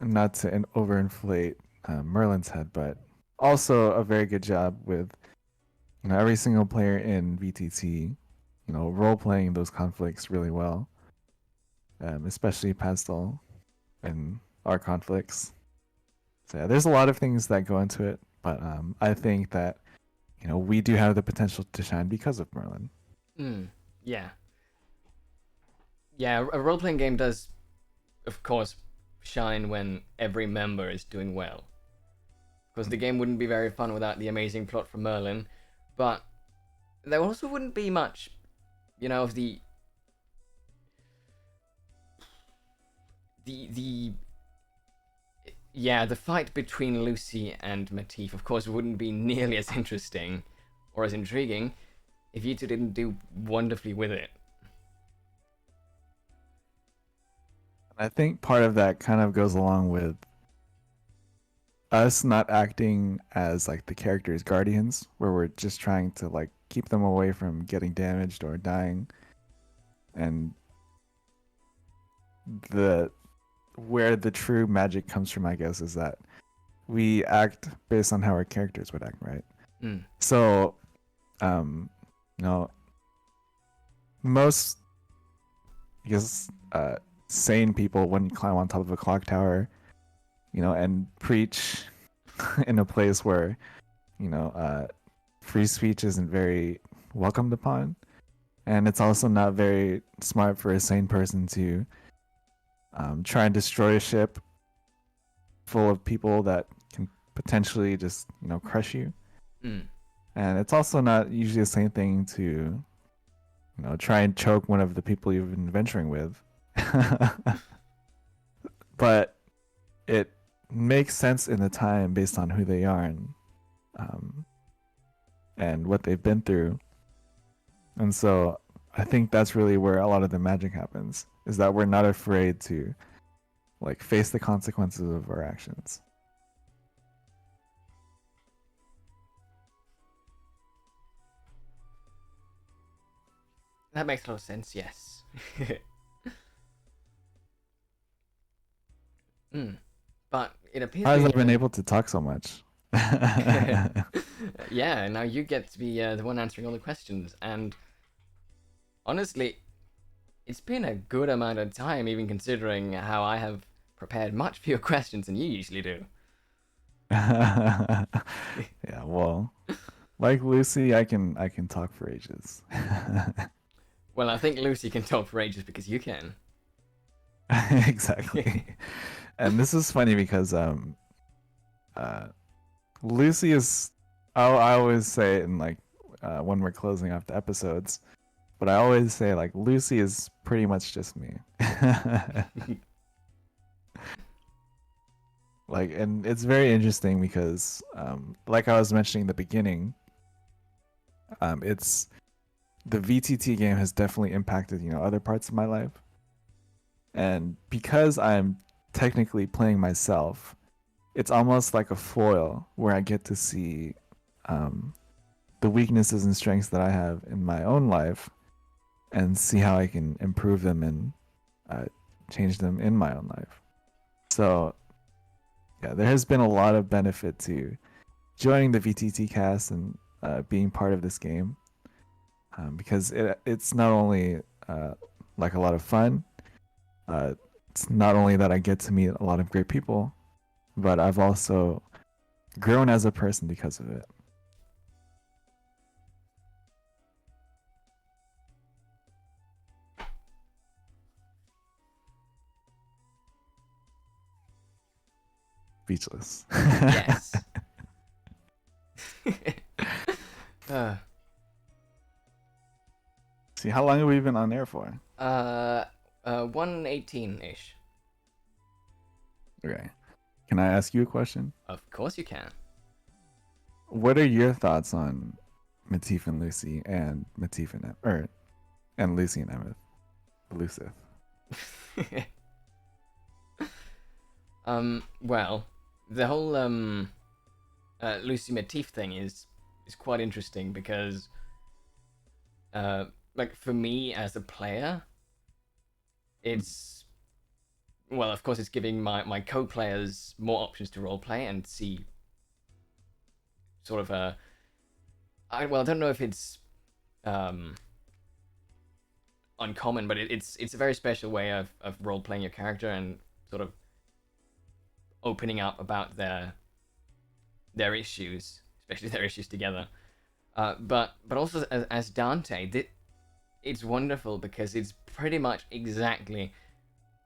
overinflate Merlin's head, but also a very good job with, you know, every single player in VTT, you know, role playing those conflicts really well, especially Pastel and our conflicts. So yeah, there's a lot of things that go into it, but I think that, you know, we do have the potential to shine because of Merlin. Yeah. Yeah, a role-playing game does, of course, shine when every member is doing well. Because the game wouldn't be very fun without the amazing plot from Merlin, but there also wouldn't be much, you know, of the fight between Lucy and Matif, of course, wouldn't be nearly as interesting or as intriguing if you two didn't do wonderfully with it. I think part of that kind of goes along with us not acting as like the characters' guardians, where we're just trying to like keep them away from getting damaged or dying. And where the true magic comes from, I guess, is that we act based on how our characters would act, right? So, you know, most, I guess, sane people wouldn't climb on top of a clock tower, you know, and preach in a place where, you know, free speech isn't very welcomed upon. And it's also not very smart for a sane person to try and destroy a ship full of people that can potentially just, you know, crush you. And it's also not usually the same thing to, try and choke one of the people you've been venturing with. But it makes sense in the time based on who they are and what they've been through. And so I think that's really where a lot of the magic happens, is that we're not afraid to like face the consequences of our actions. That makes a lot of sense, yes. But it appears How has I been able to talk so much? Yeah, now you get to be the one answering all the questions, and honestly, it's been a good amount of time, even considering how I have prepared much fewer questions than you usually do. Yeah, well, like Lucy, I can talk for ages. Well, I think Lucy can talk for ages because you can. Exactly. And this is funny because Lucy is I always say it in like when we're closing off the episodes, but I always say like Lucy is pretty much just me. Like, and it's very interesting because like I was mentioning in the beginning, it's the VTT game has definitely impacted, other parts of my life. And because I'm technically playing myself, it's almost like a foil where I get to see the weaknesses and strengths that I have in my own life and see how I can improve them and change them in my own life. So, yeah, there has been a lot of benefit to joining the VTT cast and being part of this game because it's not only like a lot of fun, it's not only that I get to meet a lot of great people, but I've also grown as a person because of it. Speechless. Yes. See, how long have we been on air for? 118-ish. Okay. Can I ask you a question? Of course you can. What are your thoughts on Matif and Lucy and Matif and Lucy and Emeth? Elusive. Well, the whole Lucy Matif thing is quite interesting because like for me as a player, it's well, of course it's giving my co-players more options to roleplay and see sort of I don't know if it's uncommon, but it's a very special way of role playing your character and sort of opening up about their issues, especially their issues together. But also as Dante, it's wonderful because it's pretty much exactly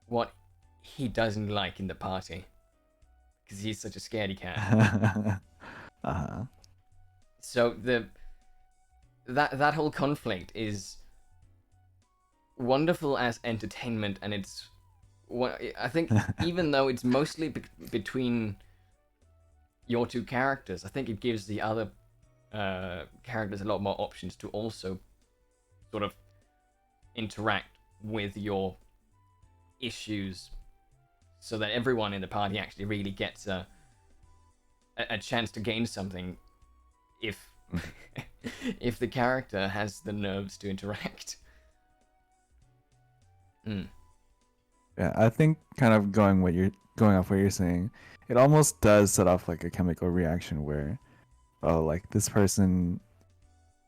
what he doesn't like in the party because he's such a scaredy cat. Uh-huh. So that whole conflict is wonderful as entertainment, and it's I think even though it's mostly between your two characters, I think it gives the other characters a lot more options to also sort of interact with your issues, so that everyone in the party actually really gets a chance to gain something if if the character has the nerves to interact. Yeah, I think kind of going off what you're saying, it almost does set off like a chemical reaction where, oh, like this person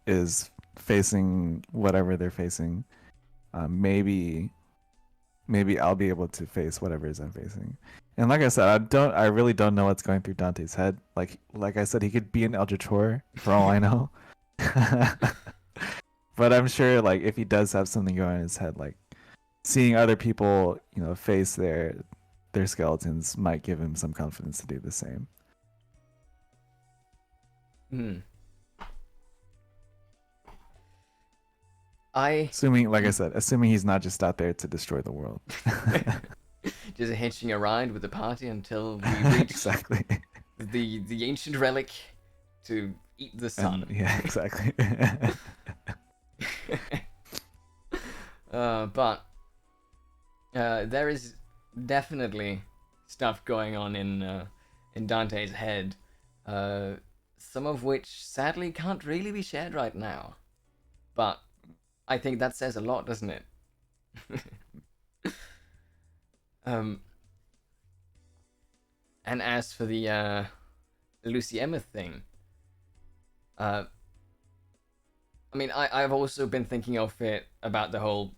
is facing whatever they're facing. Maybe I'll be able to face whatever it is I'm facing. And like I said, I really don't know what's going through Dante's head. Like I said, he could be an Eldritch Horror for all I know. But I'm sure like if he does have something going in his head, like seeing other people, face their skeletons might give him some confidence to do the same. Assuming, like I said, assuming he's not just out there to destroy the world. Just hitching a ride with the party until we reach exactly the ancient relic to eat the sun. yeah, exactly. But there is definitely stuff going on in Dante's head, some of which sadly can't really be shared right now. But I think that says a lot, doesn't it? And as for the Lucy Emma thing, I mean, I've also been thinking of it about the whole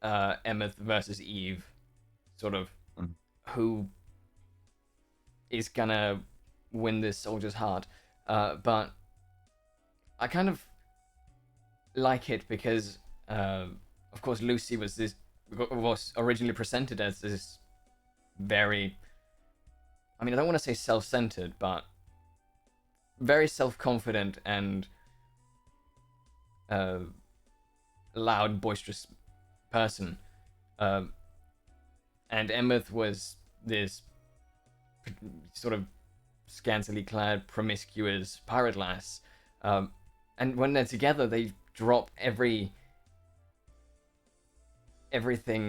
Emmet versus Eve, sort of who is gonna win this soldier's heart. But I kind of like it because, of course, Lucy was originally presented as this very, I mean, I don't want to say self-centered, but very self-confident and loud, boisterous person. And Emmet was this sort of scantily clad, promiscuous pirate lass. And when they're together, they drop everything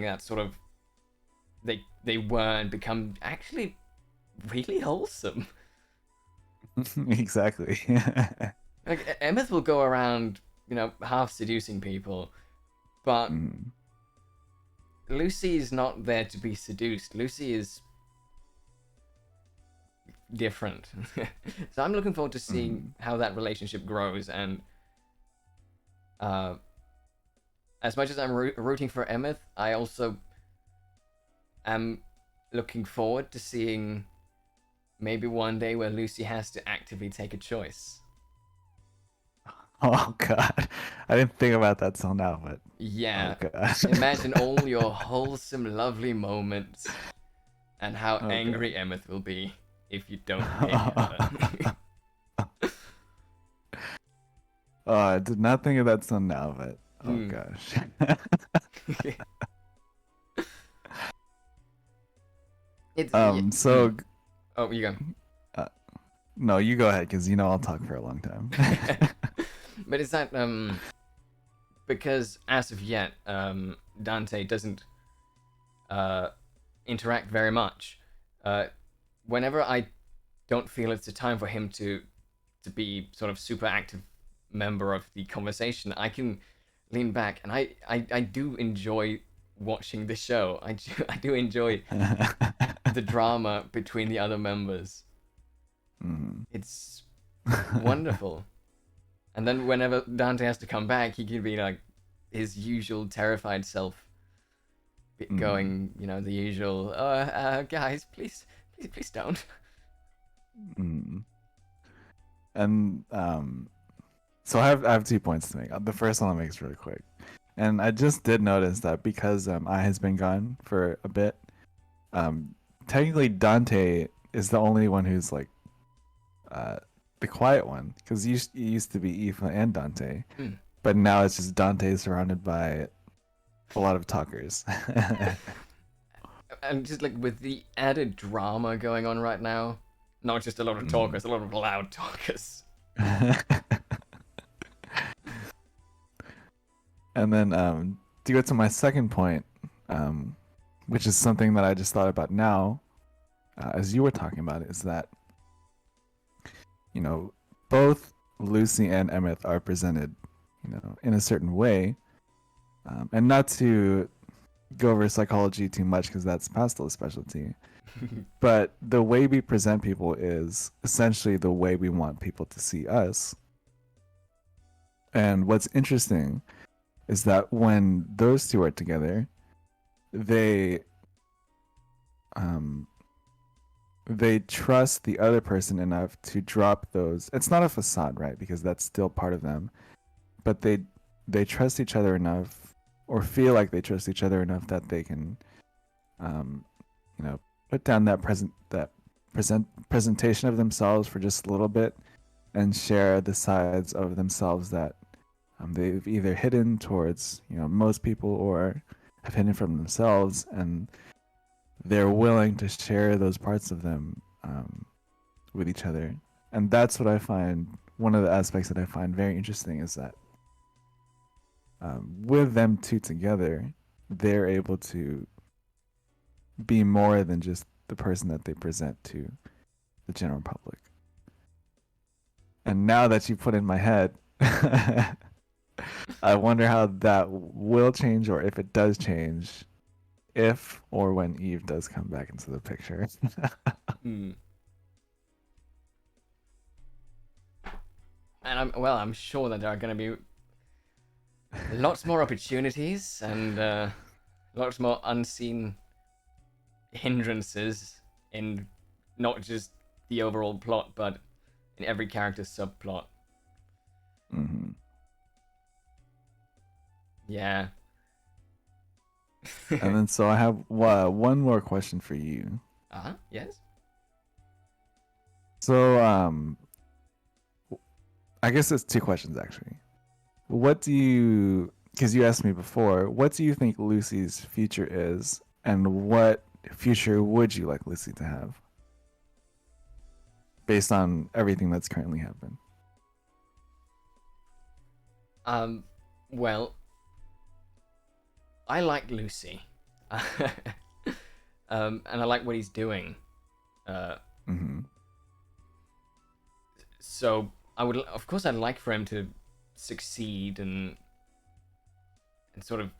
that sort of they were and become actually really wholesome. Exactly. Like Emmet will go around, half seducing people, but Lucy is not there to be seduced. Lucy is different. So I'm looking forward to seeing how that relationship grows, and as much as I'm rooting for Emmet, I also am looking forward to seeing maybe one day where Lucy has to actively take a choice. Oh god, I didn't think about that till now, but yeah, oh, god. Imagine all your wholesome, lovely moments, and how angry Emmet will be if you don't pick her. Oh, I did not think of that till now, but oh gosh. So. Oh, you go. No, you go ahead, because I'll talk for a long time. But is that because as of yet, Dante doesn't interact very much. Whenever I don't feel it's a time for him to be sort of super active member of the conversation, I can lean back, and I do enjoy watching the show. I do enjoy the drama between the other members. It's wonderful. And then whenever Dante has to come back, he can be like his usual terrified self, going, the usual, guys, please don't. And so I have 2 points to make. The first one I'll make is really quick. And I just did notice that because I has been gone for a bit, technically Dante is the only one who's like the quiet one, because it used to be Aoife and Dante, but now it's just Dante surrounded by a lot of talkers. And just like with the added drama going on right now, not just a lot of talkers, a lot of loud talkers. And then to go to my second point, which is something that I just thought about now, as you were talking about it, is that both Lucy and Emmet are presented, in a certain way, and not to go over psychology too much because that's Pastel's specialty, but the way we present people is essentially the way we want people to see us. And what's interesting is that when those two are together, they trust the other person enough to drop those. It's not a facade, right? Because that's still part of them. But they trust each other enough, or feel like they trust each other enough, that they can, put down that presentation of themselves for just a little bit, and share the sides of themselves that they've either hidden towards most people or have hidden from themselves, and they're willing to share those parts of them with each other. And that's what I find, one of the aspects that I find very interesting is that with them two together, they're able to be more than just the person that they present to the general public. And now that you put in my head, I wonder how that will change, or if it does change, if or when Eve does come back into the picture. Hmm. And I'm sure that there are going to be lots more opportunities and lots more unseen hindrances in not just the overall plot, but in every character's subplot. Mm-hmm. Yeah. And then so I have one more question for you. Yes. So I guess it's two questions actually. What do you, because you asked me before, what do you think Lucy's future is, and what future would you like Lucy to have based on everything that's currently happened? Well, I like Lucy. And I like what he's doing. Mm-hmm. So of course, I'd like for him to succeed and sort of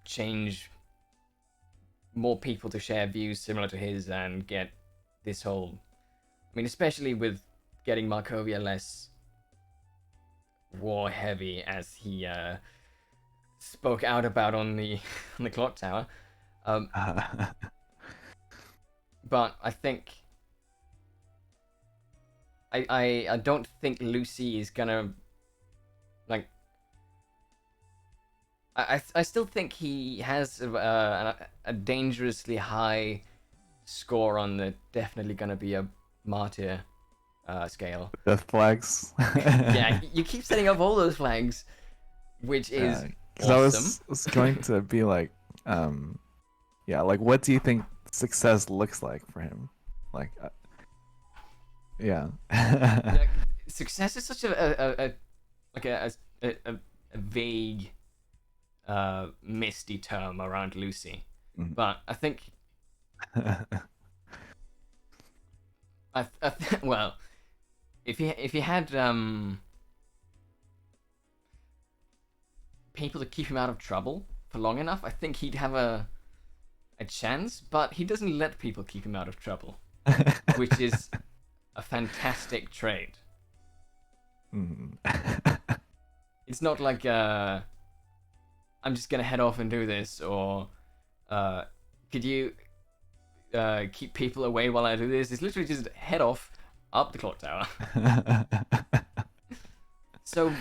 change more people to share views similar to his and get this whole, I mean, especially with getting Markovia less war heavy, as he spoke out about on the clock tower. But I think I don't think Lucy is gonna, like, I still think he has a dangerously high score on the definitely gonna be a martyr scale. Death flags. Yeah, you keep setting up all those flags, which is awesome. I was going to be like, yeah, like what do you think success looks like for him? Like, yeah. Like, success is such a vague, misty term around Lucy, but I think well, if you had people to keep him out of trouble for long enough, I think he'd have a chance. But he doesn't let people keep him out of trouble, which is a fantastic trait. It's not like I'm just gonna head off and do this, or could you keep people away while I do this? It's literally just head off up the clock tower. So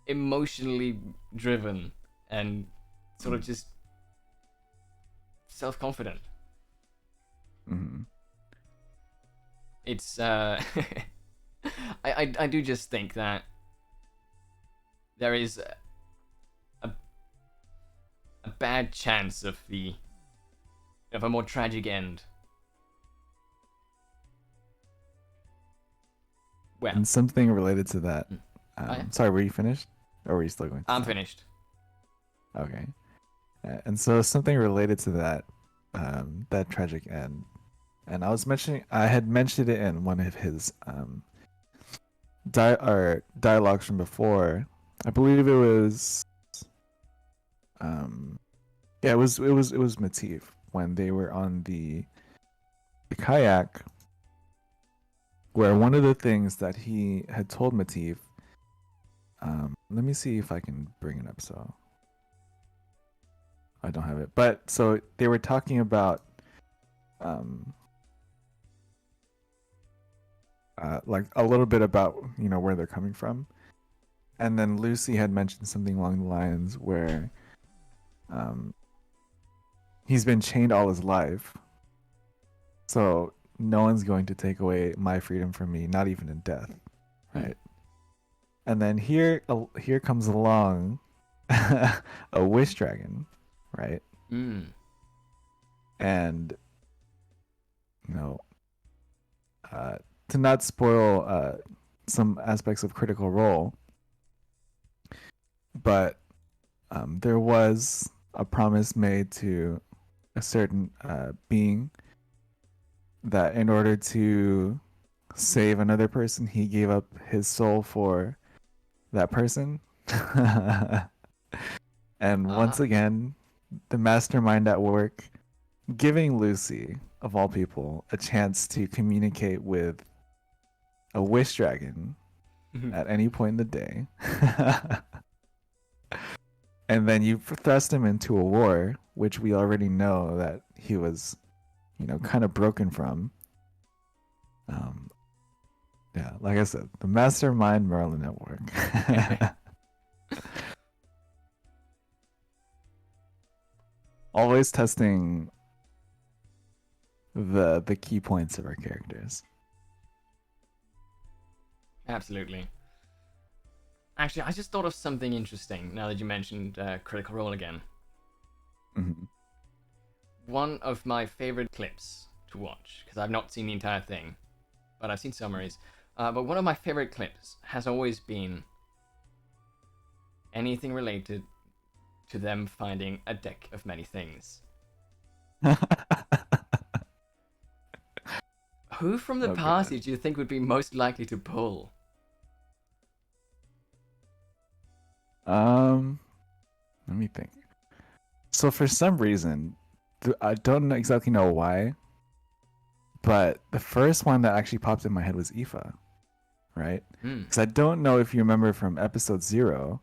emotionally driven and sort of just self-confident. It's I do just think that there is a bad chance of a more tragic end. Well, and something related to that. Yeah. Sorry, were you finished, or were you still going? I'm finished. Okay. And so something related to that, that tragic end, and I had mentioned it in one of his dialogues from before. I believe it was, yeah, it was Matif when they were on the kayak, where one of the things that he had told Matif, let me see if I can bring it up. So I don't have it, but so they were talking about like a little bit about where they're coming from, and then Lucy had mentioned something along the lines where he's been chained all his life, so no one's going to take away my freedom from me, not even in death, right? And then here comes along a wish dragon, right? Mm. And you know, to not spoil some aspects of Critical Role, but there was a promise made to a certain being that in order to save another person, he gave up his soul for that person. And once again, the mastermind at work, giving Lucy, of all people, a chance to communicate with a wish dragon at any point in the day. And then you thrust him into a war, which we already know that he was, kind of broken from. Yeah, like I said, the mastermind Merlin at work. Always testing the key points of our characters. Absolutely. Actually, I just thought of something interesting now that you mentioned Critical Role again. Mm-hmm. One of my favorite clips to watch, because I've not seen the entire thing, but I've seen summaries. But one of my favorite clips has always been anything related to them finding a deck of many things. Who from the party do you think would be most likely to pull? Let me think. So for some reason, I don't exactly know why, but the first one that actually popped in my head was Aoife, right? Because I don't know if you remember from episode 0.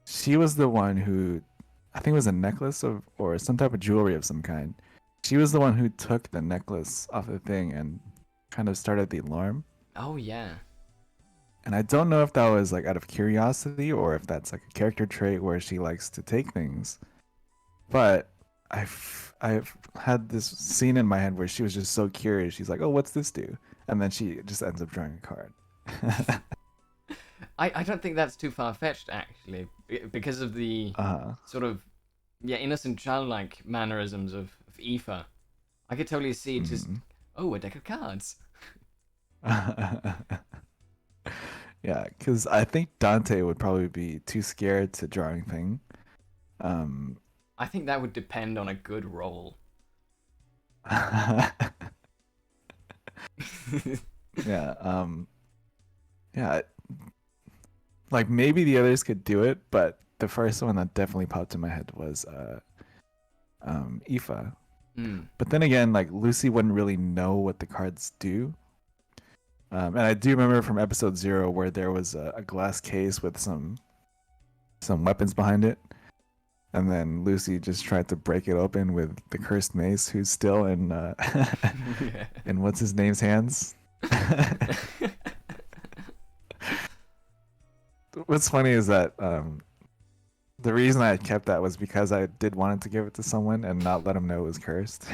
She was the one who, I think it was a necklace or some type of jewelry of some kind. She was the one who took the necklace off the thing and kind of started the alarm. Oh yeah. And I don't know if that was like out of curiosity or if that's like a character trait where she likes to take things. But I've had this scene in my head where she was just so curious. She's like, "Oh, what's this do?" And then she just ends up drawing a card. I don't think that's too far-fetched, actually, because of the sort of innocent childlike mannerisms of Aoife. I could totally see just a deck of cards. Yeah, because I think Dante would probably be too scared to draw anything. I think that would depend on a good roll. Yeah, yeah, like maybe the others could do it, but the first one that definitely popped in my head was Aoife. But then again, like Lucy wouldn't really know what the cards do. And I do remember from episode 0 where there was a glass case with some weapons behind it. And then Lucy just tried to break it open with the cursed mace, who's still in in what's his name's hands. What's funny is that the reason I kept that was because I did want to give it to someone and not let him know it was cursed.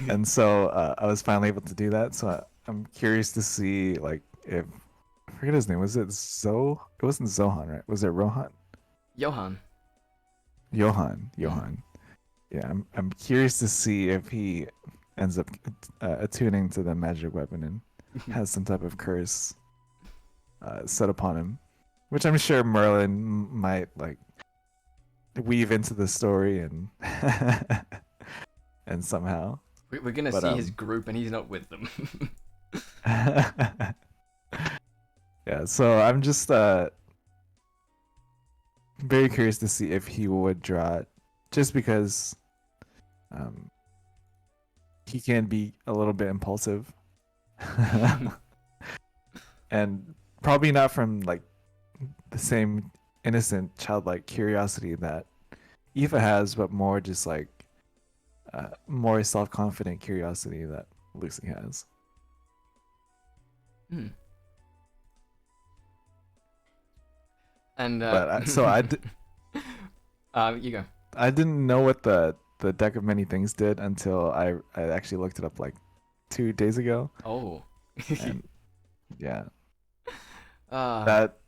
And so I was finally able to do that. So I'm curious to see, like, if I forget his name. Was it Zo? It wasn't Zohan, right? Was it Rohan? Johan. Johan. Yeah, I'm curious to see if he ends up attuning to the magic weapon and has some type of curse set upon him, which I'm sure Merlin might like weave into the story and and somehow. We're gonna see his group and he's not with them. Yeah, so I'm just very curious to see if he would draw it, just because he can be a little bit impulsive. And probably not from like the same innocent childlike curiosity that Aoife has, but more just like more self-confident curiosity that Lucy has. And but you go. I didn't know what the deck of many things did until I actually looked it up like 2 days ago. Oh. And Yeah. Uh, That.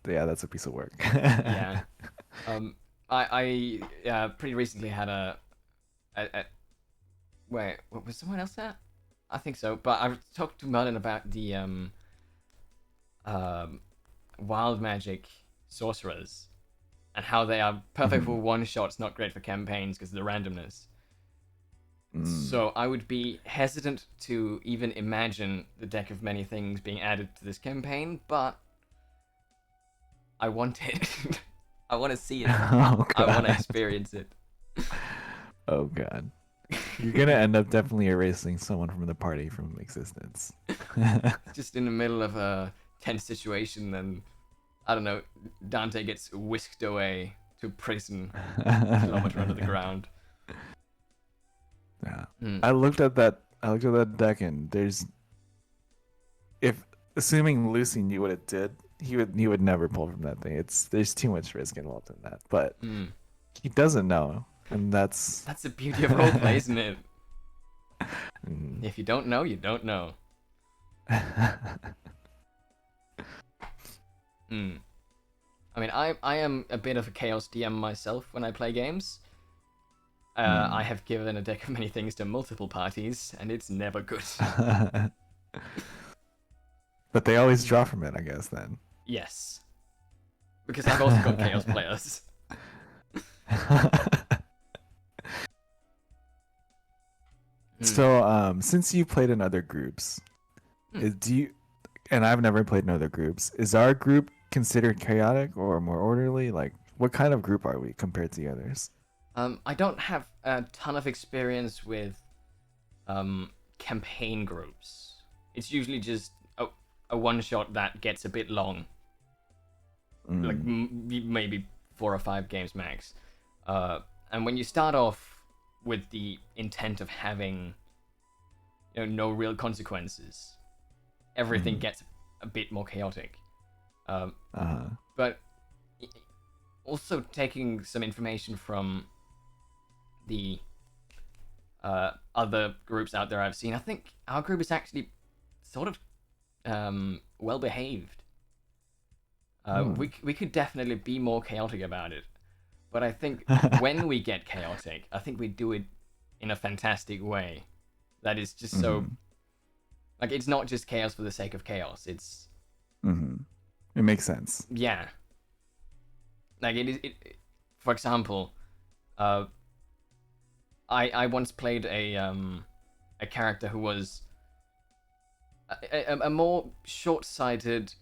Yeah, that's a piece of work. yeah. I pretty recently had a wait, was someone else there? I think so. But I've talked to Merlin about the um wild magic sorcerers and how they are perfect for Mhm. one shots, not great for campaigns because of the randomness. Mm. So I would be hesitant to even imagine the deck of many things being added to this campaign, but I want it. I want to see it. Oh I want to god. experience it. Oh god. You're gonna end up definitely erasing someone from the party from existence. Just in the middle of a tense situation, then I don't know. Dante gets whisked away to prison, a kilometer under the ground. Yeah. Hmm. I looked at that. I looked at that deck, and there's if assuming Lucy knew what it did, he would never pull from that thing. There's too much risk involved in that, but Hmm. he doesn't know, and that's. That's the beauty of roleplay, isn't it? Mm. If you don't know, you don't know. Hmm. I mean, I am a bit of a chaos DM myself when I play games. I Mm. have given a deck of many things to multiple parties, and it's never good. But they always draw from it, I guess. Then. Yes, because I've also got chaos players. Hmm. So, since you played in other groups, Hmm. do you? And I've never played in other groups. Is our group considered chaotic or more orderly? Like, what kind of group are we compared to the others? I don't have a ton of experience with campaign groups. It's usually just a one shot that gets a bit long, like Mm. maybe 4 or 5 games max. And when you start off with the intent of having, no real consequences, everything Mm. gets a bit more chaotic. Um, Uh-huh. but also taking some information from the other groups out there I've seen, I think our group is actually sort of well behaved. Mm. We could definitely be more chaotic about it, but I think when we get chaotic, I think we do it in a fantastic way. That is just so Mhm. like it's not just chaos for the sake of chaos. It's Mhm. It makes sense. yeah, like it is. For example, uh, I once played a character who was a more short-sighted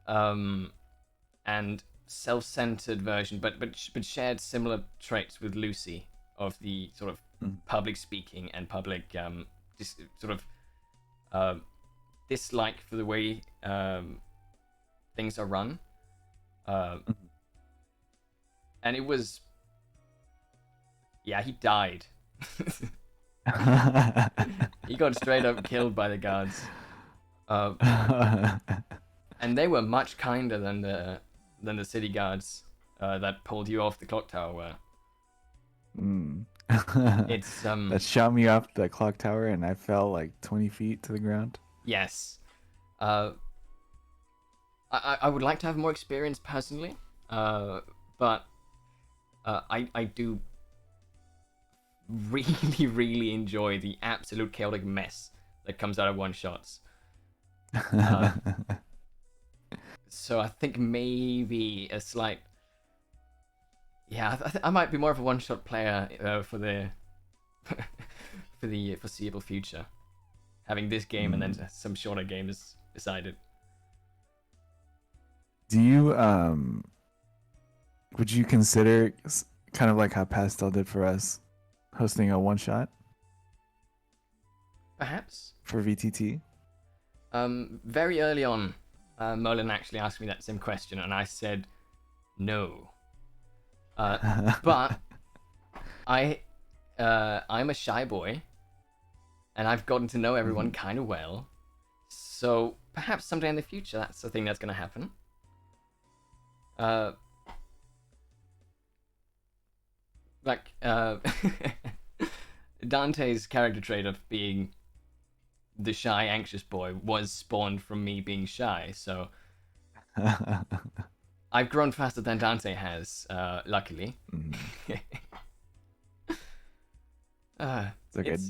and self-centered version, but shared similar traits with Lucy of the sort of Mm. public speaking and public sort of uh, dislike for the way things are run, uh, and it was he died. He got straight up killed by the guards, uh, and they were much kinder than the city guards that pulled you off the clock tower were. Mm. It's That shot me off the clock tower, and I fell like 20 feet to the ground. yes. Uh, I would like to have more experience personally, but I do really really enjoy the absolute chaotic mess that comes out of one shots. Uh, so I think maybe a slight I might be more of a one shot player for the for the foreseeable future, having this game and Mm. then some shorter games beside it. Do you would you consider kind of like how Pastel did for us, hosting a one shot Perhaps. for VTT? Very early on, Merlin actually asked me that same question, and I said no. But I, I'm a shy boy, and I've gotten to know everyone Mhm. kind of well. So perhaps someday in the future, that's the thing that's going to happen. Uh, like Dante's character trait of being the shy, anxious boy was spawned from me being shy. So I've grown faster than Dante has, luckily. It's okay. It's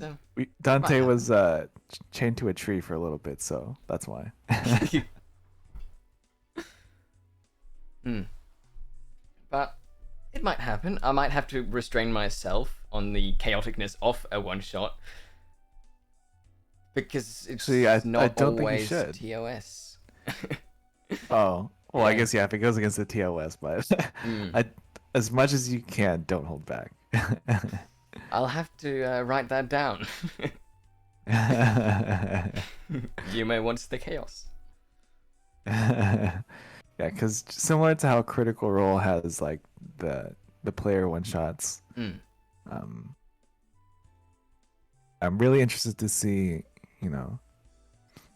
Dante was chained to a tree for a little bit, so that's why. But it might happen. I might have to restrain myself on the chaoticness of a one shot because it's not I don't always think you should. TOS. Oh, well, I guess if it goes against the TOS, but as much as you can, don't hold back. I'll have to write that down. Yume wants the chaos. Yeah, because similar to how Critical Role has like the player one shots, I'm really interested to see,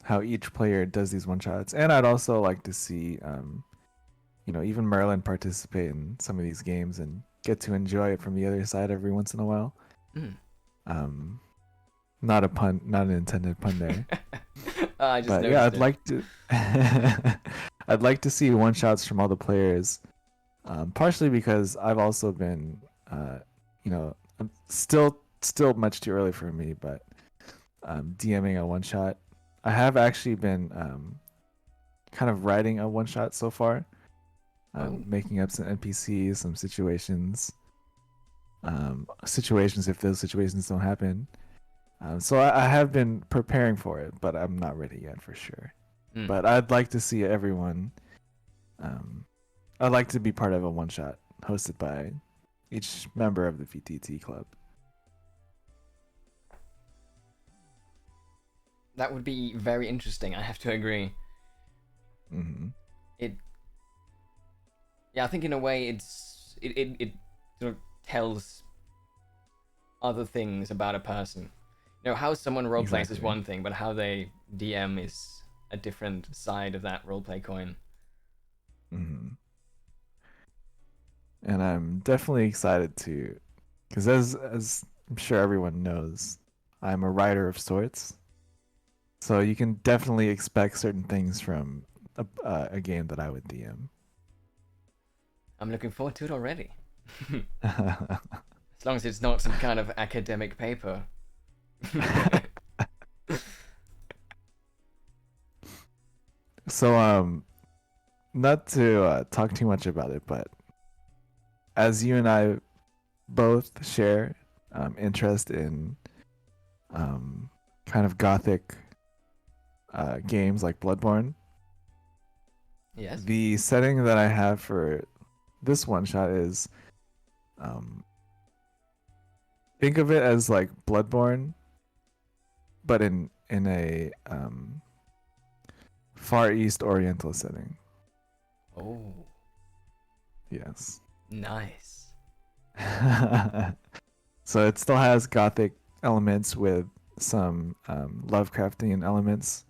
how each player does these one shots, and I'd also like to see, even Merlin participate in some of these games and get to enjoy it from the other side every once in a while. Not an intended pun there. But yeah, I'd like to. I'd like to see one shots from all the players, partially because I've also been, still much too early for me, but DMing a one shot. I have actually been kind of writing a one shot so far, making up some NPCs, some situations if those situations don't happen. So I have been preparing for it, but I'm not ready yet for sure. But I'd like to see everyone. I'd like to be part of a one shot hosted by each member of the VTT club. That would be very interesting. I have to agree. Yeah, I think in a way it sort of tells other things about a person. How someone roleplays is one thing, but how they DM is a different side of that roleplay coin. And I'm definitely excited to, because as I'm sure everyone knows, I'm a writer of sorts. So you can definitely expect certain things from a game that I would DM. I'm looking forward to it already. As long as it's not some kind of academic paper. So not to talk too much about it, but as you and I both share interest in kind of gothic games like Bloodborne, yes, the setting that I have for this one shot is think of it as like Bloodborne, but in a Far East Oriental setting. Oh. Yes. Nice. So it still has gothic elements with some Lovecraftian elements,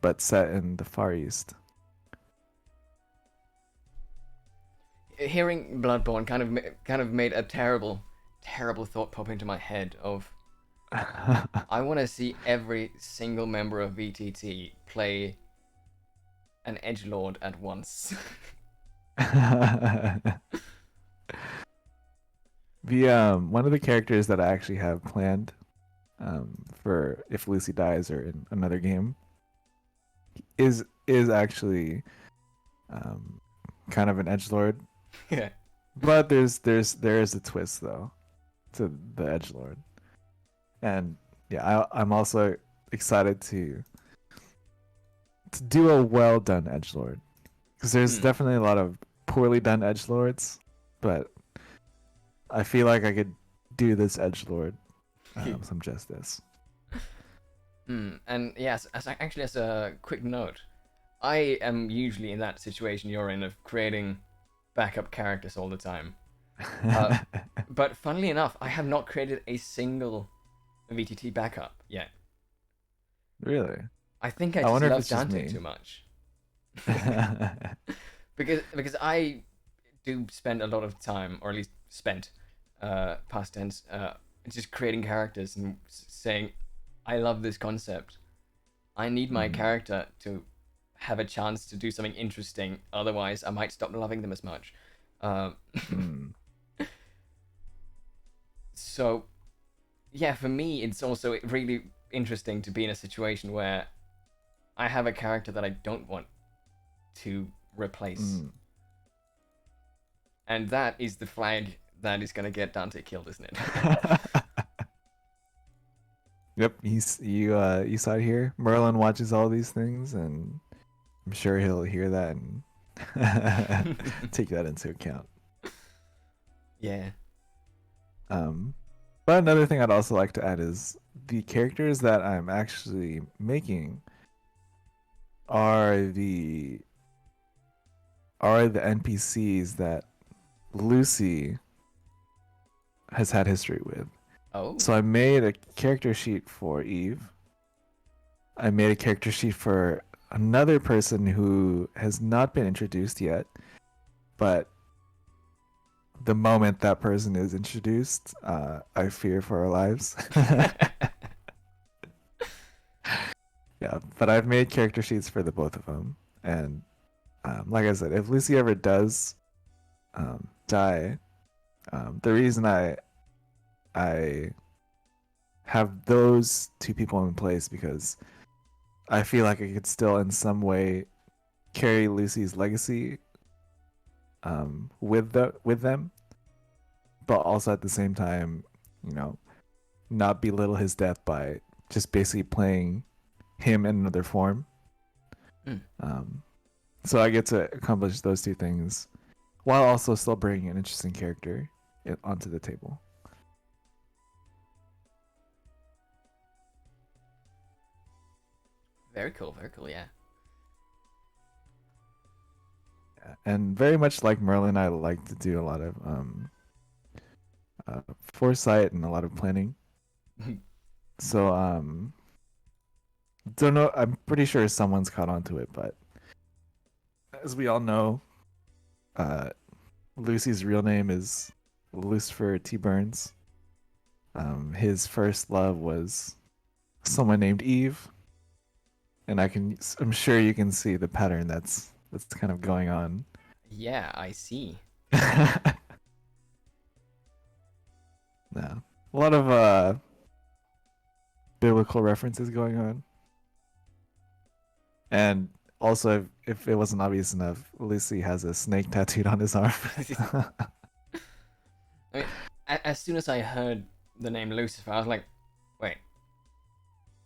but set in the Far East. Hearing Bloodborne kind of made a terrible thought pop into my head of I want to see every single member of VTT play an edgelord at once. The one of the characters that I actually have planned for if Lucy dies or in another game is actually kind of an edgelord. Yeah. But there is a twist though to the edgelord. And yeah, I'm also excited to do a well done edgelord, because there's definitely a lot of poorly done edgelords, but I feel like I could do this edgelord some justice. And yes, as a quick note, I am usually in that situation you're in of creating backup characters all the time. But funnily enough, I have not created a single VTT backup yet. Really? I think I just love Dante too much. because I do spend a lot of time, or at least spent, past tense, just creating characters and saying, I love this concept. I need my character to have a chance to do something interesting. Otherwise, I might stop loving them as much. So, yeah, for me, it's also really interesting to be in a situation where I have a character that I don't want to replace. And that is the flag that is going to get Dante killed, isn't it? Yep, you saw it here. Merlin watches all these things, and I'm sure he'll hear that and take that into account. Yeah. But another thing I'd also like to add is the characters that I'm actually making are the NPCs that Lucy has had history with. Oh. So I made a character sheet for Eve. I made a character sheet for another person who has not been introduced yet, but the moment that person is introduced, I fear for our lives. Yeah, but I've made character sheets for the both of them, and like I said, if Lucy ever does die, the reason I have those two people in place because I feel like I could still in some way carry Lucy's legacy with them, but also at the same time, not belittle his death by just basically playing him in another form. So I get to accomplish those two things while also still bringing an interesting character onto the table. Very cool, yeah. And very much like Merlin, I like to do a lot of foresight and a lot of planning. So don't know. I'm pretty sure someone's caught on to it, but as we all know, Lucy's real name is Lucifer T. Burns. His first love was someone named Eve, and I'm sure you can see the pattern that's kind of going on. Yeah, I see. No, a lot of biblical references going on, and also if it wasn't obvious enough, Lucy has a snake tattooed on his arm. I mean, as soon as I heard the name Lucifer, I was like, wait.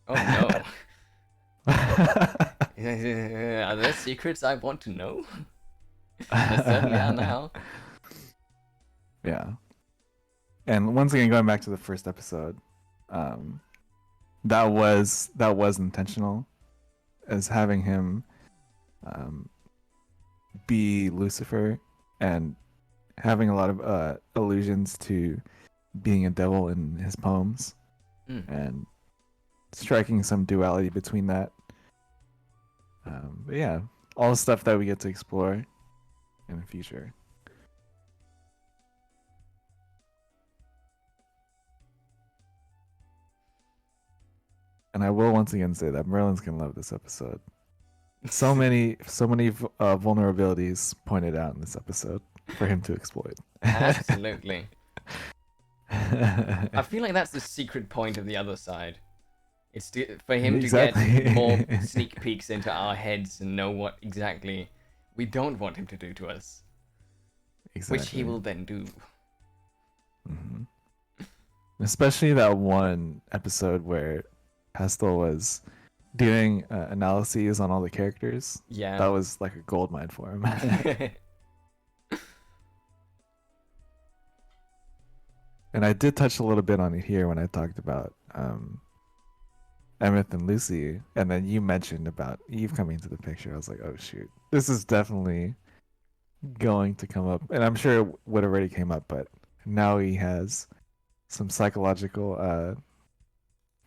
Oh no. Are there secrets I want to know? There certainly are now. Yeah. And once again, going back to the first episode, that was intentional, as having him be Lucifer and having a lot of allusions to being a devil in his poems, and striking some duality between that. But yeah, all the stuff that we get to explore in the future. And I will once again say that Merlin's gonna love this episode. So many vulnerabilities pointed out in this episode for him to exploit. Absolutely. I feel like that's the secret point of the other side. It's for him to get more sneak peeks into our heads and know what exactly we don't want him to do to us. Exactly. Which he will then do. Especially that one episode where Pastel was doing analyses on all the characters. Yeah. That was like a goldmine for him. And I did touch a little bit on it here when I talked about Emmett and Lucy, and then you mentioned about Eve coming into the picture. I was like, oh shoot, this is definitely going to come up, and I'm sure it would already came up, but now he has some psychological,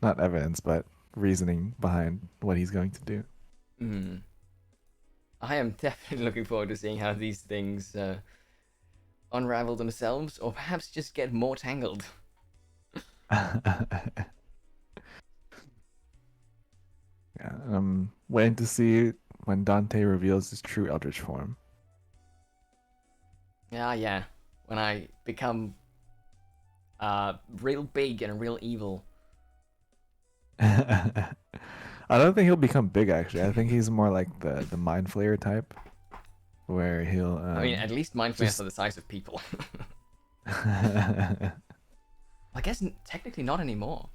not evidence, but reasoning behind what he's going to do. I am definitely looking forward to seeing how these things unravel themselves, or perhaps just get more tangled. Yeah, I'm waiting to see when Dante reveals his true Eldritch form. Yeah. When I become real big and real evil. I don't think he'll become big, actually. I think he's more like the Mind Flayer type, where he'll. I mean, at least Mind Flayers are the size of people. I guess technically not anymore.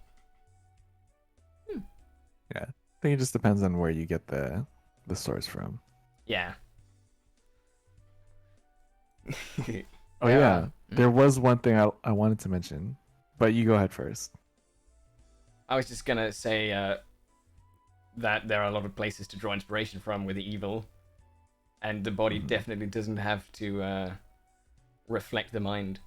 Yeah, I think it just depends on where you get the source from. Yeah. Oh yeah, there was one thing I wanted to mention, but you go ahead first. I was just gonna say that there are a lot of places to draw inspiration from with the evil, and the body definitely doesn't have to reflect the mind.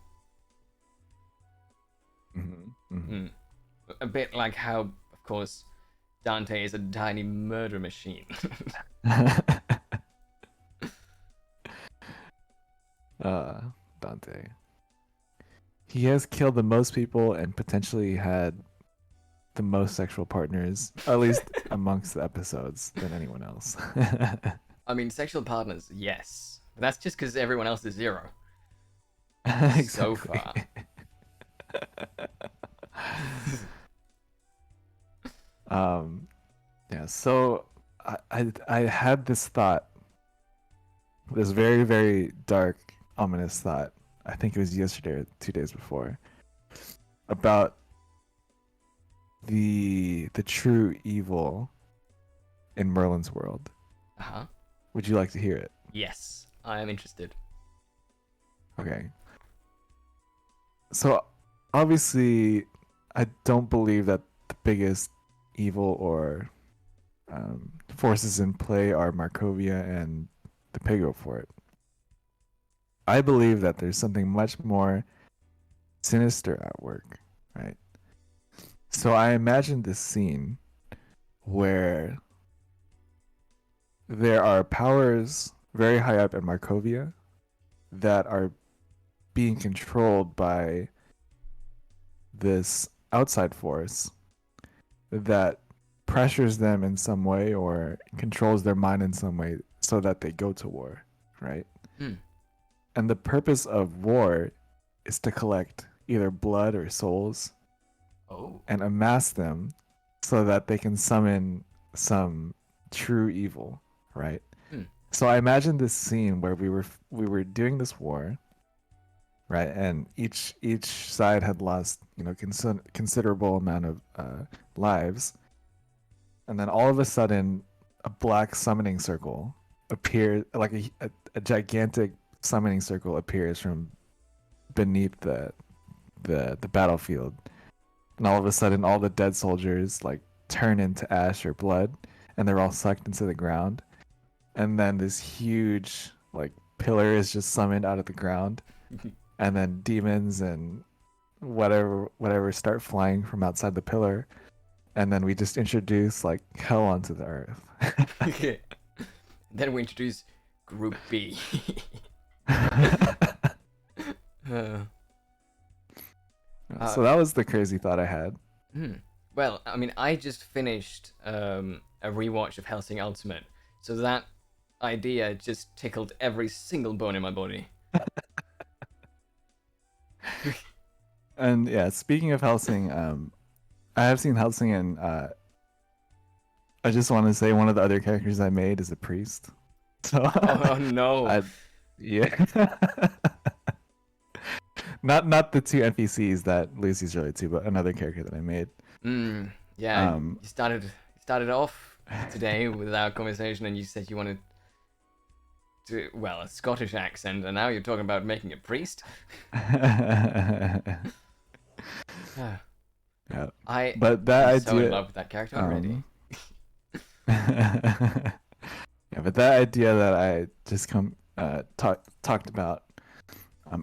A bit like how, of course, Dante is a tiny murder machine. Dante. He has killed the most people and potentially had the most sexual partners, at least amongst the episodes, than anyone else. I mean, sexual partners, yes. But that's just because everyone else is 0. Exactly. So far. Yeah, so I had this thought, this very, very dark, ominous thought. I think it was yesterday or 2 days before, about the true evil in Merlin's world. Uh-huh. Would you like to hear it? Yes, I am interested. Okay. So obviously, I don't believe that the biggest evil or forces in play are Markovia and the Pego Fort. I believe that there's something much more sinister at work, right? So I imagine this scene where there are powers very high up in Markovia that are being controlled by this outside force that pressures them in some way or controls their mind in some way so that they go to war, right? And the purpose of war is to collect either blood or souls and amass them so that they can summon some true evil, right? So I imagine this scene where we were doing this war, right? And each side had lost, considerable amount of lives, and then all of a sudden, a black summoning circle appears, like a gigantic summoning circle appears from beneath the battlefield, and all of a sudden, all the dead soldiers like turn into ash or blood, and they're all sucked into the ground, and then this huge like pillar is just summoned out of the ground. And then demons and whatever start flying from outside the pillar, and then we just introduce like hell onto the earth. Okay. Then we introduce Group B. So that was the crazy thought I had. Well, I mean, I just finished a rewatch of Hellsing Ultimate, so that idea just tickled every single bone in my body. And yeah, speaking of Hellsing, I have seen Hellsing, and I just want to say one of the other characters I made is a priest. So oh no! Yeah, not the 2 NPCs that Lucy's related to, but another character that I made. Yeah, you started off today with our conversation, and you said you wanted to, well, a Scottish accent, and now you're talking about making a priest. Yeah. But that idea, so in love with that character already. Yeah, but that idea that I just talked about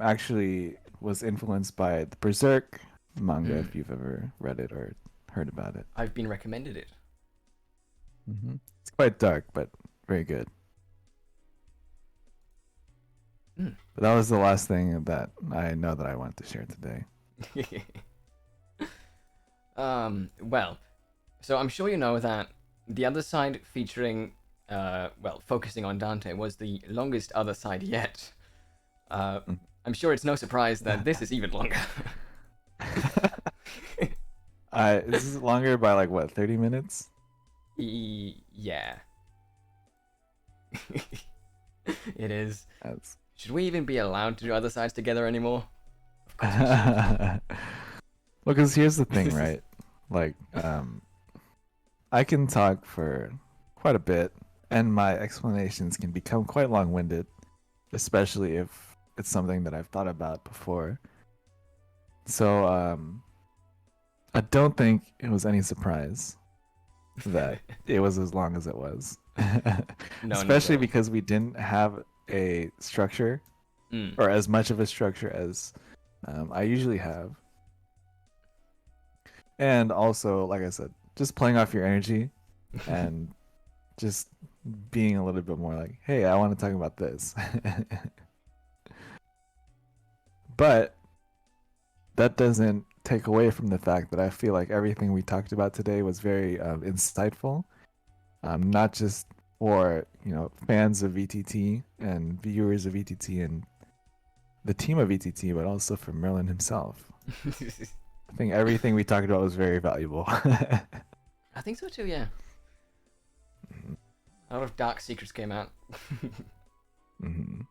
actually was influenced by the Berserk manga, if you've ever read it or heard about it. I've been recommended it. It's quite dark, but very good. But that was the last thing that I know that I wanted to share today. Well, so I'm sure you know that the other side featuring, focusing on Dante was the longest other side yet. I'm sure it's no surprise that this is even longer. This is longer by like what, 30 minutes? Yeah. It is. That's... Should we even be allowed to do other sides together anymore? Of course we Well, because here's the thing, right? Like, I can talk for quite a bit, and my explanations can become quite long-winded, especially if it's something that I've thought about before. So, I don't think it was any surprise that it was as long as it was. No, Especially no. because we didn't have a structure, Mm. or as much of a structure as I usually have. And also, like I said, just playing off your energy and just being a little bit more like, hey, I want to talk about this. But that doesn't take away from the fact that I feel like everything we talked about today was very insightful, not just for fans of VTT and viewers of VTT and the team of VTT, but also for Merlin himself. I think everything we talked about was very valuable. I think so too, yeah. A lot of dark secrets came out. Mm-hmm.